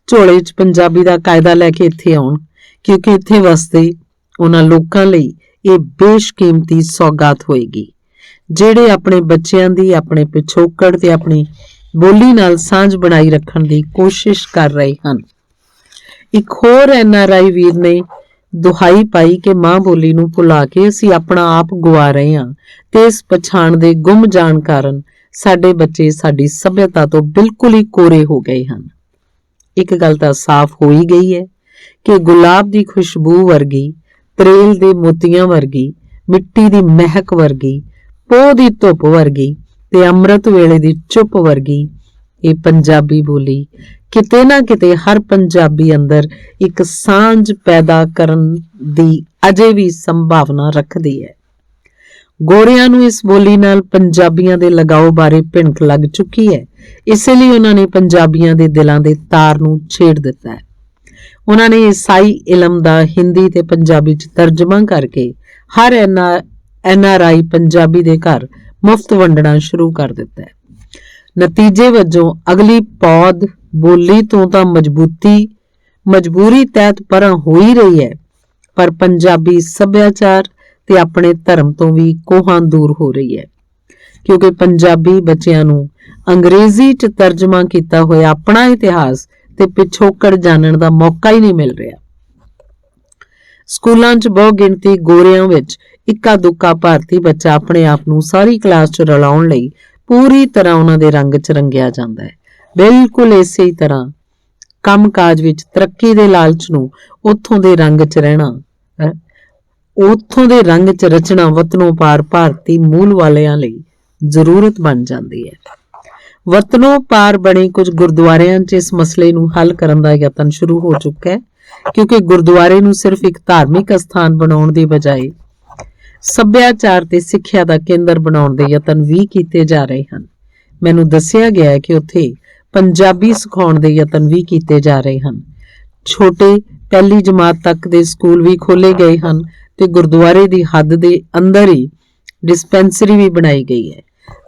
ਝੋਲੇ 'ਚ ਪੰਜਾਬੀ ਦਾ ਕਾਇਦਾ ਲੈ ਕੇ ਇੱਥੇ ਆਉਣ, ਕਿਉਂਕਿ ਇੱਥੇ ਵਸਦੇ ਉਹਨਾਂ ਲੋਕਾਂ ਲਈ ਇਹ ਬੇਸ਼ਕੀਮਤੀ ਸੌਗਾਤ ਹੋਏਗੀ ਜਿਹੜੇ ਆਪਣੇ ਬੱਚਿਆਂ ਦੀ, ਆਪਣੇ ਪਿਛੋਕੜ ਤੇ ਆਪਣੀ ਬੋਲੀ ਨਾਲ ਸਾਂਝ ਬਣਾਈ ਰੱਖਣ ਦੀ ਕੋਸ਼ਿਸ਼ ਕਰ ਰਹੇ ਹਨ। ਇੱਕ ਹੋਰ NRI ਵੀਰ ਨੇ ਦੁਹਾਈ ਪਾਈ ਕਿ ਮਾਂ ਬੋਲੀ ਨੂੰ ਭੁਲਾ ਕੇ ਅਸੀਂ ਆਪਣਾ ਆਪ ਗਵਾ ਰਹੇ ਹਾਂ ਤੇ ਇਸ ਪਛਾਣ ਦੇ ਗੁੰਮ ਜਾਣ ਕਾਰਨ ਸਾਡੇ ਬੱਚੇ ਸਾਡੀ ਸੱਭਿਅਤਾ ਤੋਂ ਬਿਲਕੁਲ ਹੀ ਕੋਰੇ ਹੋ ਗਏ ਹਨ। ਇੱਕ ਗੱਲ ਤਾਂ ਸਾਫ਼ ਹੋ ਹੀ ਗਈ ਹੈ ਕਿ ਗੁਲਾਬ ਦੀ ਖੁਸ਼ਬੂ ਵਰਗੀ, ਤਰੇਲ ਦੇ ਮੋਤੀਆਂ ਵਰਗੀ, ਮਿੱਟੀ ਦੀ ਮਹਿਕ ਵਰਗੀ, ਪੋਹ ਦੀ ਧੁੱਪ ਵਰਗੀ ਤੇ ਅੰਮ੍ਰਿਤ ਵੇਲੇ ਦੀ ਚੁੱਪ ਵਰਗੀ ਇਹ ਪੰਜਾਬੀ ਬੋਲੀ ਕਿਤੇ ਨਾ ਕਿਤੇ ਹਰ ਪੰਜਾਬੀ ਅੰਦਰ ਇੱਕ ਸਾਂਝ ਪੈਦਾ ਕਰਨ ਦੀ ਅਜੇ ਵੀ ਸੰਭਾਵਨਾ ਰੱਖਦੀ ਹੈ। ਗੋਰਿਆਂ ਨੂੰ ਇਸ ਬੋਲੀ ਨਾਲ ਪੰਜਾਬੀਆਂ ਦੇ ਲਗਾਓ ਬਾਰੇ ਭਿਣਕ ਲੱਗ ਚੁੱਕੀ ਹੈ, ਇਸੇ ਲਈ ਉਹਨਾਂ ਨੇ ਪੰਜਾਬੀਆਂ ਦੇ ਦਿਲਾਂ ਦੇ ਤਾਰ ਨੂੰ ਛੇੜ ਦਿੱਤਾ ਹੈ। ਉਹਨਾਂ ਨੇ ਈਸਾਈ ਇਲਮ ਦਾ ਹਿੰਦੀ ਤੇ ਪੰਜਾਬੀ 'ਚ ਤਰਜਮਾ ਕਰਕੇ ਹਰ NRI ਪੰਜਾਬੀ ਦੇ ਘਰ ਮੁਫਤ ਵੰਡਣਾ ਸ਼ੁਰੂ ਕਰ ਦਿੱਤਾ ਹੈ। ਨਤੀਜੇ ਵਜੋਂ ਅਗਲੀ ਪੌਦ ਬੋਲੀ ਤੋਂ ਤਾਂ ਮਜਬੂਰੀ ਤਹਿਤ ਪਰਾਂ ਹੋ ਹੀ ਰਹੀ ਹੈ, ਪਰ ਪੰਜਾਬੀ ਸੱਭਿਆਚਾਰ ਤੇ ਆਪਣੇ ਧਰਮ ਤੋਂ ਵੀ ਕੋਹਾਂ ਦੂਰ ਹੋ ਰਹੀ ਹੈ, ਕਿਉਂਕਿ ਪੰਜਾਬੀ ਬੱਚਿਆਂ ਨੂੰ ਅੰਗਰੇਜ਼ੀ 'ਚ ਤਰਜਮਾ ਕੀਤਾ ਹੋਇਆ ਆਪਣਾ ਇਤਿਹਾਸ ਤੇ ਪਿਛੋਕੜ ਜਾਣਨ ਦਾ ਮੌਕਾ ਹੀ ਨਹੀਂ ਮਿਲ ਰਿਹਾ। ਸਕੂਲਾਂ 'ਚ ਬਹੁ ਗਿਣਤੀ ਗੋਰਿਆਂ ਵਿੱਚ ਇੱਕਾ ਦੁੱਕਾ ਭਾਰਤੀ ਬੱਚਾ ਆਪਣੇ ਆਪ ਨੂੰ ਸਾਰੀ ਕਲਾਸ 'ਚ ਰਲਾਉਣ ਲਈ ਪੂਰੀ ਤਰ੍ਹਾਂ ਉਹਨਾਂ ਦੇ ਰੰਗ 'ਚ ਰੰਗਿਆ ਜਾਂਦਾ ਹੈ। ਬਿਲਕੁਲ ਇਸੇ ਹੀ ਤਰ੍ਹਾਂ ਕੰਮਕਾਜ ਵਿੱਚ ਤਰੱਕੀ ਦੇ ਲਾਲਚ ਨੂੰ ਉੱਥੋਂ ਦੇ ਰੰਗ 'ਚ ਰਚਣਾ ਵਤਨੋਂ ਪਾਰ ਭਾਰਤੀ ਮੂਲ ਵਾਲਿਆਂ ਲਈ ਜ਼ਰੂਰਤ ਬਣ ਜਾਂਦੀ ਹੈ। ਵਤਨੋਂ ਪਾਰ ਬਣੇ ਕੁਝ ਗੁਰਦੁਆਰਿਆਂ 'ਚ ਇਸ ਮਸਲੇ ਨੂੰ ਹੱਲ ਕਰਨ ਦਾ ਯਤਨ ਸ਼ੁਰੂ ਹੋ ਚੁੱਕਾ ਹੈ, ਕਿਉਂਕਿ ਗੁਰਦੁਆਰੇ ਨੂੰ ਸਿਰਫ ਇੱਕ ਧਾਰਮਿਕ ਅਸਥਾਨ ਬਣਾਉਣ ਦੀ ਬਜਾਏ ਸੱਭਿਆਚਾਰ ਤੇ ਸਿੱਖਿਆ ਦਾ ਕੇਂਦਰ ਬਣਾਉਣ ਦੇ ਯਤਨ ਵੀ ਕੀਤੇ ਜਾ ਰਹੇ ਹਨ। ਮੈਨੂੰ ਦੱਸਿਆ ਗਿਆ ਹੈ ਕਿ ਉੱਥੇ ਪੰਜਾਬੀ ਸਿਖਾਉਣ ਦੇ ਯਤਨ ਵੀ ਕੀਤੇ ਜਾ ਰਹੇ ਹਨ। ਛੋਟੇ ਪਹਿਲੀ ਜਮਾਤ ਤੱਕ ਦੇ ਸਕੂਲ ਵੀ ਖੋਲੇ ਗਏ ਹਨ ਤੇ ਗੁਰਦੁਆਰੇ ਦੀ ਹੱਦ ਦੇ ਅੰਦਰ ਹੀ ਡਿਸਪੈਂਸਰੀ ਵੀ ਬਣਾਈ ਗਈ ਹੈ।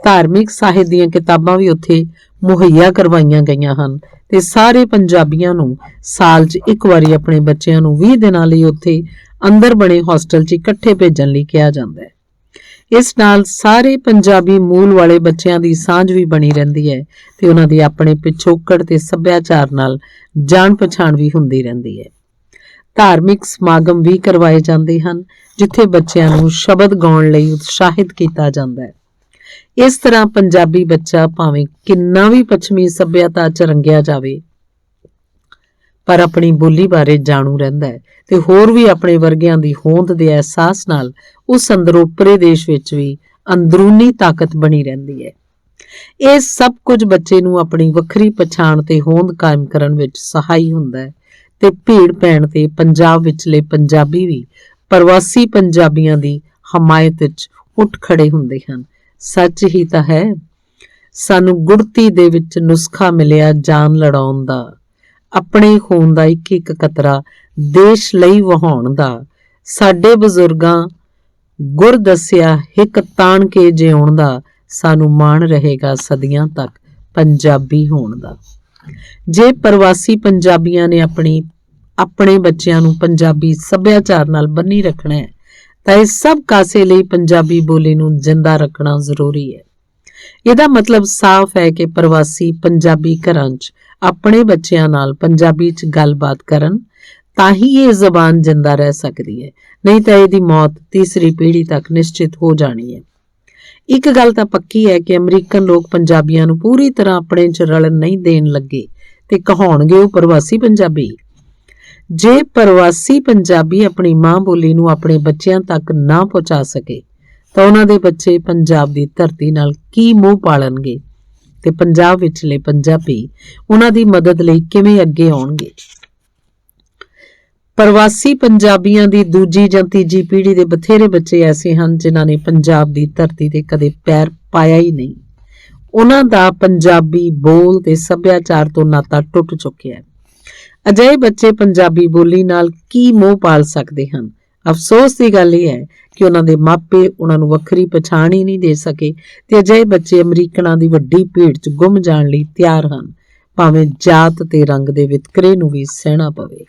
ਧਾਰਮਿਕ ਸਾਹਿਤ ਦੀਆਂ ਕਿਤਾਬਾਂ ਵੀ ਉੱਥੇ ਮੁਹੱਈਆ ਕਰਵਾਈਆਂ ਗਈਆਂ ਹਨ ਤੇ ਸਾਰੇ ਪੰਜਾਬੀਆਂ ਨੂੰ ਸਾਲ 'ਚ ਇੱਕ ਵਾਰੀ ਆਪਣੇ ਬੱਚਿਆਂ ਨੂੰ 20 ਦਿਨਾਂ ਲਈ ਉੱਥੇ ਅੰਦਰ ਬਣੇ ਹੋਸਟਲ 'ਚ ਇਕੱਠੇ ਭੇਜਣ ਲਈ ਕਿਹਾ ਜਾਂਦਾ ਹੈ। ਇਸ ਨਾਲ ਸਾਰੇ ਪੰਜਾਬੀ ਮੂਲ ਵਾਲੇ ਬੱਚਿਆਂ ਦੀ ਸਾਂਝ ਵੀ ਬਣੀ ਰਹਿੰਦੀ ਹੈ ਤੇ ਉਹਨਾਂ ਦੀ ਆਪਣੇ ਪਿਛੋਕੜ ਤੇ ਸੱਭਿਆਚਾਰ ਨਾਲ ਜਾਣ ਪਛਾਣ ਵੀ ਹੁੰਦੀ ਰਹਿੰਦੀ ਹੈ। ਧਾਰਮਿਕ ਸਮਾਗਮ ਵੀ ਕਰਵਾਏ ਜਾਂਦੇ ਹਨ ਜਿੱਥੇ ਬੱਚਿਆਂ ਨੂੰ ਸ਼ਬਦ ਗਾਉਣ ਲਈ ਉਤਸ਼ਾਹਿਤ ਕੀਤਾ ਜਾਂਦਾ ਹੈ। ਇਸ ਤਰ੍ਹਾਂ ਪੰਜਾਬੀ ਬੱਚਾ ਭਾਵੇਂ ਕਿੰਨਾ ਵੀ ਪੱਛਮੀ ਸੱਭਿਅਤਾ 'ਚ ਰੰਗਿਆ ਜਾਵੇ, ਪਰ ਆਪਣੀ ਬੋਲੀ ਬਾਰੇ ਜਾਣੂ ਰਹਿੰਦਾ ਹੈ ਤੇ ਹੋਰ ਵੀ ਆਪਣੇ ਵਰਗਿਆਂ ਦੀ ਹੋਂਦ ਦੇ ਅਹਿਸਾਸ ਨਾਲ ਉਸ ਅੰਦਰ ਉਪਰੇ ਦੇਸ਼ ਵਿੱਚ ਵੀ ਅੰਦਰੂਨੀ ਤਾਕਤ ਬਣੀ ਰਹਿੰਦੀ ਹੈ। ਇਹ ਸਭ ਕੁਝ ਬੱਚੇ ਨੂੰ ਆਪਣੀ ਵੱਖਰੀ ਪਛਾਣ ਤੇ ਹੋਂਦ ਕਾਇਮ ਕਰਨ ਵਿੱਚ ਸਹਾਈ ਹੁੰਦਾ ਹੈ ਤੇ ਭੀੜ ਪੈਣ ਤੇ ਪੰਜਾਬ ਵਿਚਲੇ ਪੰਜਾਬੀ ਵੀ ਪ੍ਰਵਾਸੀ ਪੰਜਾਬੀਆਂ ਦੀ ਹਮਾਇਤ ਵਿੱਚ ਉੱਠ ਖੜੇ ਹੁੰਦੇ ਹਨ। ਸੱਚ ਹੀ ਤਾਂ ਹੈ। ਸਾਨੂੰ ਗੁੜਤੀ ਦੇ ਵਿੱਚ ਨੁਸਖਾ ਮਿਲਿਆ ਜਾਨ ਲੜਾਉਣ ਦਾ, ਆਪਣੇ ਖੂਨ ਦਾ ਇੱਕ ਇੱਕ ਕਤਰਾ ਦੇਸ਼ ਲਈ ਵਹਾਉਣ ਦਾ। ਸਾਡੇ ਬਜ਼ੁਰਗਾਂ ਗੁਰ ਦੱਸਿਆ ਹਿੱਕ ਤਾਣ ਕੇ ਜਿਉਣ ਦਾ, ਸਾਨੂੰ ਮਾਣ ਰਹੇਗਾ ਸਦੀਆਂ ਤੱਕ ਪੰਜਾਬੀ ਹੋਣ ਦਾ। ਜੇ ਪ੍ਰਵਾਸੀ ਪੰਜਾਬੀਆਂ ਨੇ ਆਪਣੇ ਬੱਚਿਆਂ ਨੂੰ ਪੰਜਾਬੀ ਸੱਭਿਆਚਾਰ ਨਾਲ ਬੰਨੀ ਰੱਖਣਾ ਹੈ ਤਾਂ ਇਸ ਸਭ ਕਾਸੇ ਲਈ ਪੰਜਾਬੀ ਬੋਲੀ ਨੂੰ ਜਿੰਦਾ ਰੱਖਣਾ ਜ਼ਰੂਰੀ ਹੈ। ਇਹਦਾ ਮਤਲਬ ਸਾਫ਼ ਹੈ ਕਿ ਪ੍ਰਵਾਸੀ ਪੰਜਾਬੀ ਘਰਾਂ 'ਚ ਆਪਣੇ ਬੱਚਿਆਂ ਨਾਲ ਪੰਜਾਬੀ 'ਚ ਗੱਲਬਾਤ ਕਰਨ ਤਾਂ ਹੀ ਇਹ ਜ਼ਬਾਨ ਜਿੰਦਾ ਰਹਿ ਸਕਦੀ ਹੈ, ਨਹੀਂ ਤਾਂ ਇਹਦੀ ਮੌਤ ਤੀਸਰੀ ਪੀੜ੍ਹੀ ਤੱਕ ਨਿਸ਼ਚਿਤ ਹੋ ਜਾਣੀ ਹੈ। ਇੱਕ ਗੱਲ ਤਾਂ ਪੱਕੀ ਹੈ ਕਿ ਅਮਰੀਕਨ ਲੋਕ ਪੰਜਾਬੀਆਂ ਨੂੰ ਪੂਰੀ ਤਰ੍ਹਾਂ ਆਪਣੇ 'ਚ ਰਲਣ ਨਹੀਂ ਦੇਣ ਲੱਗੇ ਤੇ ਕਹਾਉਣਗੇ ਉਹ ਪ੍ਰਵਾਸੀ ਪੰਜਾਬੀ। ਜੇ ਪ੍ਰਵਾਸੀ ਪੰਜਾਬੀ ਆਪਣੀ ਮਾਂ ਬੋਲੀ ਨੂੰ ਆਪਣੇ ਬੱਚਿਆਂ ਤੱਕ ਨਾ ਪਹੁੰਚਾ ਸਕੇ ਤਾਂ ਉਹਨਾਂ ਦੇ ਬੱਚੇ ਪੰਜਾਬ ਦੀ ਧਰਤੀ ਨਾਲ ਕੀ ਮੋਹ ਪਾਲਣਗੇ ਤੇ ਪੰਜਾਬ ਵਿਚਲੇ ਪੰਜਾਬੀ ਉਹਨਾਂ ਦੀ ਮਦਦ ਲਈ ਕਿਵੇਂ ਅੱਗੇ ਆਉਣਗੇ। ਪ੍ਰਵਾਸੀ ਪੰਜਾਬੀਆਂ ਦੀ ਦੂਜੀ ਜਾਂ ਤੀਜੀ ਪੀੜ੍ਹੀ ਦੇ ਬਥੇਰੇ ਬੱਚੇ ਐਸੇ ਹਨ ਜਿਨ੍ਹਾਂ ਨੇ ਪੰਜਾਬ ਦੀ ਧਰਤੀ ਤੇ ਕਦੇ ਪੈਰ ਪਾਇਆ ਹੀ ਨਹੀਂ। ਉਹਨਾਂ ਦਾ ਪੰਜਾਬੀ ਬੋਲ ਤੇ ਸੱਭਿਆਚਾਰ ਤੋਂ ਨਾਤਾ ਟੁੱਟ ਚੁੱਕਿਆ ਹੈ। ਅਜਿਹੇ ਬੱਚੇ ਪੰਜਾਬੀ ਬੋਲੀ ਨਾਲ ਕੀ ਮੋਹ ਪਾਲ ਸਕਦੇ ਹਨ। ਅਫਸੋਸ ਦੀ ਗੱਲ ਇਹ ਹੈ ਕਿ ਉਹਨਾਂ ਦੇ ਮਾਪੇ ਉਹਨਾਂ ਨੂੰ ਵੱਖਰੀ ਪਛਾਣ ਹੀ ਨਹੀਂ ਦੇ ਸਕੇ ਤੇ ਅਜਿਹੇ ਬੱਚੇ ਅਮਰੀਕਨਾਂ ਦੀ ਵੱਡੀ ਭੀੜ 'ਚ ਗੁੰਮ ਜਾਣ ਲਈ ਤਿਆਰ ਹਨ, ਭਾਵੇਂ ਜਾਤ ਤੇ ਰੰਗ ਦੇ ਵਿਤਕਰੇ ਨੂੰ ਵੀ ਸਹਿਣਾ ਪਵੇ।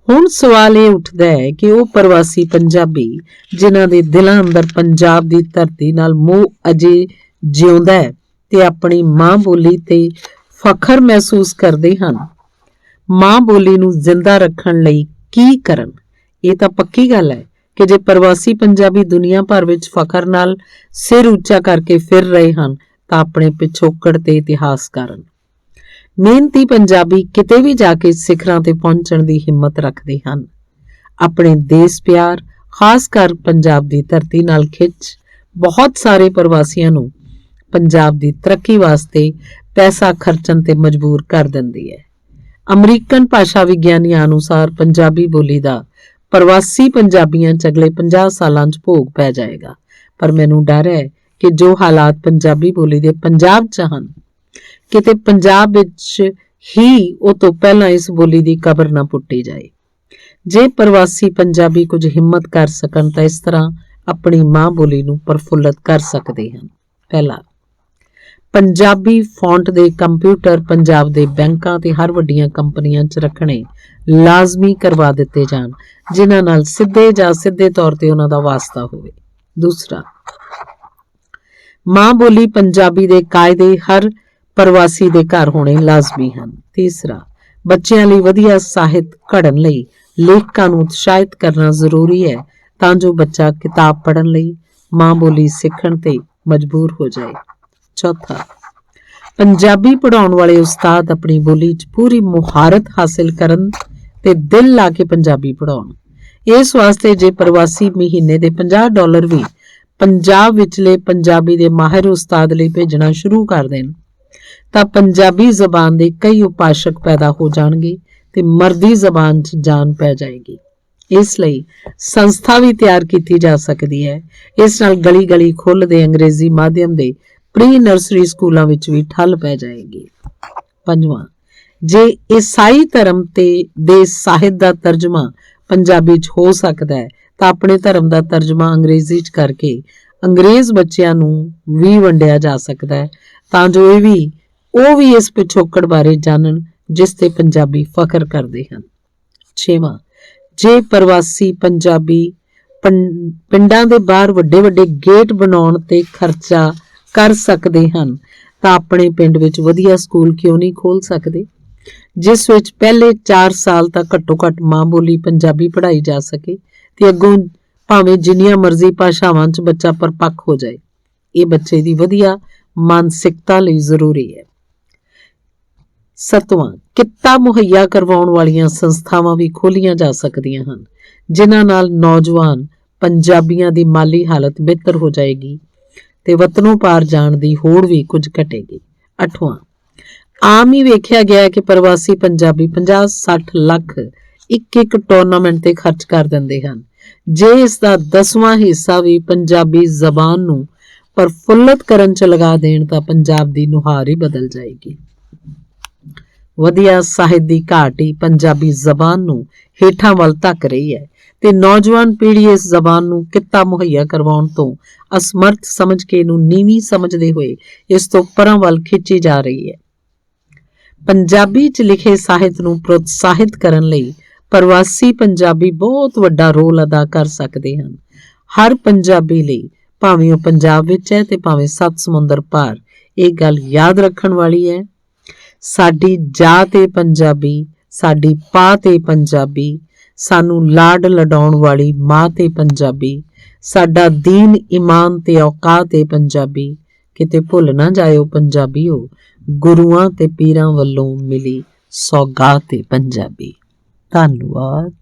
ਹੁਣ ਸਵਾਲ ਇਹ ਉੱਠਦਾ ਹੈ ਕਿ ਉਹ ਪ੍ਰਵਾਸੀ ਪੰਜਾਬੀ ਜਿਨ੍ਹਾਂ ਦੇ ਦਿਲਾਂ ਅੰਦਰ ਪੰਜਾਬ ਦੀ ਧਰਤੀ ਨਾਲ ਮੋਹ ਅਜੇ ਜਿਉਂਦਾ ਹੈ ਤੇ ਆਪਣੀ ਮਾਂ ਬੋਲੀ ਤੇ ਫਖਰ ਮਹਿਸੂਸ ਕਰਦੇ ਹਨ, ਮਾਂ ਬੋਲੀ ਨੂੰ ਜ਼ਿੰਦਾ ਰੱਖਣ ਲਈ ਕੀ ਕਰਨ। ਇਹ ਤਾਂ ਪੱਕੀ ਗੱਲ ਹੈ ਕਿ ਜੇ ਪ੍ਰਵਾਸੀ ਪੰਜਾਬੀ ਦੁਨੀਆ ਭਰ ਵਿੱਚ ਫਖਰ ਨਾਲ ਸਿਰ ਉੱਚਾ ਕਰਕੇ ਫਿਰ ਰਹੇ ਹਨ ਤਾਂ ਆਪਣੇ ਪਿਛੋਕੜ ਤੇ ਇਤਿਹਾਸ ਕਾਰਨ। ਮਿਹਨਤੀ ਪੰਜਾਬੀ ਕਿਤੇ ਵੀ ਜਾ ਕੇ ਸਿਖਰਾਂ ਤੇ ਪਹੁੰਚਣ ਦੀ ਹਿੰਮਤ ਰੱਖਦੇ ਹਨ। ਆਪਣੇ ਦੇਸ਼ ਪਿਆਰ, ਖਾਸ ਕਰ ਪੰਜਾਬ ਦੀ ਧਰਤੀ ਨਾਲ ਖਿੱਚ ਬਹੁਤ ਸਾਰੇ ਪ੍ਰਵਾਸੀਆਂ ਨੂੰ ਪੰਜਾਬ ਦੀ ਤਰੱਕੀ ਵਾਸਤੇ ਪੈਸਾ ਖਰਚਣ ਤੇ ਮਜਬੂਰ ਕਰ ਦਿੰਦੀ ਹੈ। ਅਮਰੀਕਨ ਭਾਸ਼ਾ ਵਿਗਿਆਨੀਆਂ ਅਨੁਸਾਰ ਪੰਜਾਬੀ ਬੋਲੀ ਦਾ ਪ੍ਰਵਾਸੀ ਪੰਜਾਬੀਆਂ 'ਚ ਅਗਲੇ 50 ਸਾਲਾਂ 'ਚ ਭੋਗ ਪੈ ਜਾਏਗਾ, ਪਰ ਮੈਨੂੰ ਡਰ ਹੈ ਕਿ ਜੋ ਹਾਲਾਤ ਪੰਜਾਬੀ ਬੋਲੀ ਦੇ ਪੰਜਾਬ 'ਚ ਹਨ, ਕਿਤੇ ਪੰਜਾਬ ਵਿੱਚ ਹੀ ਉਹ ਤੋਂ ਪਹਿਲਾਂ ਇਸ ਬੋਲੀ ਦੀ ਕਬਰ ਨਾ ਪੁੱਟੀ ਜਾਏ। ਜੇ ਪ੍ਰਵਾਸੀ ਪੰਜਾਬੀ ਕੁਝ ਹਿੰਮਤ ਕਰ ਸਕਣ ਤਾਂ ਇਸ ਤਰ੍ਹਾਂ ਆਪਣੀ ਮਾਂ ਬੋਲੀ ਨੂੰ ਪ੍ਰਫੁੱਲਤ ਕਰ ਸਕਦੇ ਹਨ। ਪਹਿਲਾ, ਪੰਜਾਬੀ ਫੌਂਟ ਦੇ ਕੰਪਿਊਟਰ ਪੰਜਾਬ ਦੇ ਬੈਂਕਾਂ ਤੇ ਹਰ ਵੱਡੀਆਂ ਕੰਪਨੀਆਂ 'ਚ ਰੱਖਣੇ ਲਾਜ਼ਮੀ ਕਰਵਾ ਦਿੱਤੇ ਜਾਣ, ਜਿਨ੍ਹਾਂ ਨਾਲ ਸਿੱਧੇ ਜਾਂ ਸਿੱਧੇ ਤੌਰ ਤੇ ਉਹਨਾਂ ਦਾ ਵਾਸਤਾ ਹੋਵੇ। ਦੂਸਰਾ, ਮਾਂ ਬੋਲੀ ਪੰਜਾਬੀ ਦੇ ਕਾਇਦੇ ਹਰ ਪ੍ਰਵਾਸੀ ਦੇ ਘਰ ਹੋਣੇ ਲਾਜ਼ਮੀ ਹਨ। ਤੀਸਰਾ, ਬੱਚਿਆਂ ਲਈ ਵਧੀਆ ਸਾਹਿਤ ਘੜਨ ਲਈ ਲੇਖਕਾਂ ਨੂੰ ਉਤਸ਼ਾਹਿਤ ਕਰਨਾ ਜ਼ਰੂਰੀ ਹੈ ਤਾਂ ਜੋ ਬੱਚਾ ਕਿਤਾਬ ਪੜ੍ਹਨ ਲਈ, ਮਾਂ ਬੋਲੀ ਸਿੱਖਣ ਤੇ ਮਜਬੂਰ ਹੋ ਜਾਏ। ਚੌਥਾ, ਪੰਜਾਬੀ ਪੜ੍ਹਾਉਣ ਵਾਲੇ ਉਸਤਾਦ ਆਪਣੀ ਬੋਲੀ 'ਚ ਪੂਰੀ ਮੁਹਾਰਤ ਹਾਸਿਲ ਕਰਨ ਤੇ ਦਿਲ ਲਾ ਕੇ ਪੰਜਾਬੀ ਪੜ੍ਹਾਉਣ। ਇਸ ਵਾਸਤੇ ਜੇ ਪ੍ਰਵਾਸੀ ਮਹੀਨੇ ਦੇ $50 ਵੀ ਪੰਜਾਬ ਵਿਚਲੇ ਪੰਜਾਬੀ ਦੇ ਮਾਹਿਰ ਉਸਤਾਦ ਲਈ ਭੇਜਣਾ ਸ਼ੁਰੂ ਕਰ ਦੇਣ ਤਾਂ ਪੰਜਾਬੀ ਜ਼ਬਾਨ ਦੇ ਕਈ ਉਪਾਸ਼ਕ ਪੈਦਾ ਹੋ ਜਾਣਗੇ ਤੇ ਮਰਦੀ ਜ਼ਬਾਨ 'ਚ ਜਾਨ ਪੈ ਜਾਏਗੀ। ਇਸ ਲਈ ਸੰਸਥਾ ਵੀ ਤਿਆਰ ਕੀਤੀ ਜਾ ਸਕਦੀ ਹੈ। ਇਸ ਨਾਲ ਗਲੀ ਗਲੀ ਖੁੱਲ੍ਹਦੇ ਅੰਗਰੇਜ਼ੀ ਮਾਧਿਅਮ ਦੇ ਪ੍ਰੀ ਨਰਸਰੀ ਸਕੂਲਾਂ ਵਿੱਚ ਵੀ ਠੱਲ ਪੈ ਜਾਏਗੀ। ਪੰਜਵਾਂ, ਜੇ ਈਸਾਈ ਧਰਮ ਦੇ ਸਾਹਿਤ ਦਾ ਤਰਜਮਾ ਪੰਜਾਬੀ 'ਚ ਹੋ ਸਕਦਾ ਹੈ ਤਾਂ ਆਪਣੇ ਧਰਮ ਦਾ ਤਰਜਮਾ ਅੰਗਰੇਜ਼ੀ 'ਚ ਕਰਕੇ ਅੰਗਰੇਜ਼ ਬੱਚਿਆਂ ਨੂੰ ਵੀ ਵੰਡਿਆ ਜਾ ਸਕਦਾ ਹੈ ਤਾਂ ਜੋ ਉਹ ਵੀ ਇਸ ਪਿਛੋਕੜ ਬਾਰੇ ਜਾਣਨ ਜਿਸ ਤੇ ਪੰਜਾਬੀ ਫਖਰ ਕਰਦੇ ਹਨ। ਛੇਵਾਂ, ਜੇ ਪ੍ਰਵਾਸੀ ਪੰਜਾਬੀ ਪਿੰਡਾਂ ਦੇ ਬਾਹਰ ਵੱਡੇ ਵੱਡੇ ਗੇਟ ਬਣਾਉਣ ਤੇ ਖਰਚਾ ਕਰ ਸਕਦੇ ਹਨ ਤਾਂ ਆਪਣੇ ਪਿੰਡ ਵਿੱਚ ਵਧੀਆ ਸਕੂਲ ਕਿਉਂ ਨਹੀਂ ਖੋਲ੍ਹ ਸਕਦੇ, ਜਿਸ ਵਿੱਚ ਪਹਿਲੇ 4 ਸਾਲ ਤੱਕ ਘੱਟੋ ਘੱਟ ਮਾਂ ਬੋਲੀ ਪੰਜਾਬੀ ਪੜ੍ਹਾਈ ਜਾ ਸਕੇ ਤੇ ਅੱਗੋਂ ਭਾਵੇਂ ਜਿੰਨੀਆਂ ਮਰਜ਼ੀ ਭਾਸ਼ਾਵਾਂ 'ਚ ਬੱਚਾ ਪਰਪੱਕ ਹੋ ਜਾਏ। ਇਹ ਬੱਚੇ ਦੀ ਵਧੀਆ ਮਾਨਸਿਕਤਾ ਲਈ ਜ਼ਰੂਰੀ ਹੈ। ਸੱਤਵਾਂ, ਕਿੱਤਾ ਮੁਹੱਈਆ ਕਰਵਾਉਣ ਵਾਲੀਆਂ ਸੰਸਥਾਵਾਂ ਵੀ ਖੋਲ੍ਹੀਆਂ ਜਾ ਸਕਦੀਆਂ ਹਨ ਜਿਨ੍ਹਾਂ ਨਾਲ ਨੌਜਵਾਨ ਪੰਜਾਬੀਆਂ ਦੀ ਮਾਲੀ ਹਾਲਤ ਬਿਹਤਰ ਹੋ ਜਾਏਗੀ ਤੇ ਵਤਨੋਂ ਪਾਰ ਜਾਣ ਦੀ ਹੋੜ ਵੀ ਕੁਝ ਘਟੇਗੀ। ਅੱਠਵਾਂ, ਆਮ ਹੀ ਵੇਖਿਆ ਗਿਆ ਕਿ ਪ੍ਰਵਾਸੀ ਪੰਜਾਬੀ 50-60 ਲੱਖ ਇੱਕ ਟੂਰਨਾਮੈਂਟ ਤੇ ਖਰਚ ਕਰ ਦਿੰਦੇ ਹਨ। ਜੇ ਇਸ ਦਾ 10ਵਾਂ ਹਿੱਸਾ ਵੀ ਪੰਜਾਬੀ ਜ਼ਬਾਨ ਨੂੰ ਪ੍ਰਫੁੱਲਤ ਕਰਨ ਚ ਲਗਾ ਦੇਣ ਤਾਂ ਪੰਜਾਬ ਦੀ ਨੁਹਾਰ ਹੀ ਬਦਲ ਜਾਏਗੀ। ਵਧੀਆ ਸਾਹਿਤ ਦੀ ਘਾਟ ਹੀ ਪੰਜਾਬੀ ਜ਼ਬਾਨ ਨੂੰ ਹੇਠਾਂ ਵੱਲ ਧੱਕ ਰਹੀ ਹੈ ਤੇ ਨੌਜਵਾਨ ਪੀੜ੍ਹੀ ਇਸ ਜ਼ਬਾਨ ਨੂੰ ਕਿੱਤਾ ਮੁਹੱਈਆ ਕਰਵਾਉਣ ਤੋਂ ਅਸਮਰਥ ਸਮਝ ਕੇ ਇਹਨੂੰ ਨੀਵੀਂ ਸਮਝਦੇ ਹੋਏ ਇਸ ਤੋਂ ਪਰਾਂ ਵੱਲ ਖਿੱਚੀ ਜਾ ਰਹੀ ਹੈ। ਪੰਜਾਬੀ 'ਚ ਲਿਖੇ ਸਾਹਿਤ ਨੂੰ ਪ੍ਰੋਤਸਾਹਿਤ ਕਰਨ ਲਈ ਪ੍ਰਵਾਸੀ ਪੰਜਾਬੀ ਬਹੁਤ ਵੱਡਾ ਰੋਲ ਅਦਾ ਕਰ ਸਕਦੇ ਹਨ। ਹਰ ਪੰਜਾਬੀ ਲਈ, ਭਾਵੇਂ ਉਹ ਪੰਜਾਬ ਵਿੱਚ ਹੈ ਤੇ ਭਾਵੇਂ 7 ਸਮੁੰਦਰ ਪਾਰ, ਇਹ ਗੱਲ ਯਾਦ ਰੱਖਣ ਵਾਲੀ ਹੈ, ਸਾਡੀ ਜਾਤ ਏ ਪੰਜਾਬੀ, ਸਾਡੀ ਪਾਤ ਏ ਪੰਜਾਬੀ, ਸਾਨੂੰ ਲਾਡ ਲਡਾਉਣ ਵਾਲੀ ਮਾਂ ਤੇ ਪੰਜਾਬੀ, ਸਾਡਾ ਦੀਨ ਈਮਾਨ ਤੇ ਔਕਾਤ ਏ ਪੰਜਾਬੀ। ਕਿਤੇ ਭੁੱਲ ਨਾ ਜਾਇਓ ਪੰਜਾਬੀਓ, ਗੁਰੂਆਂ ਤੇ ਪੀਰਾਂ ਵੱਲੋਂ ਮਿਲੀ ਸੌਗਾਤ ਏ ਪੰਜਾਬੀ। ਧੰਨਵਾਦ।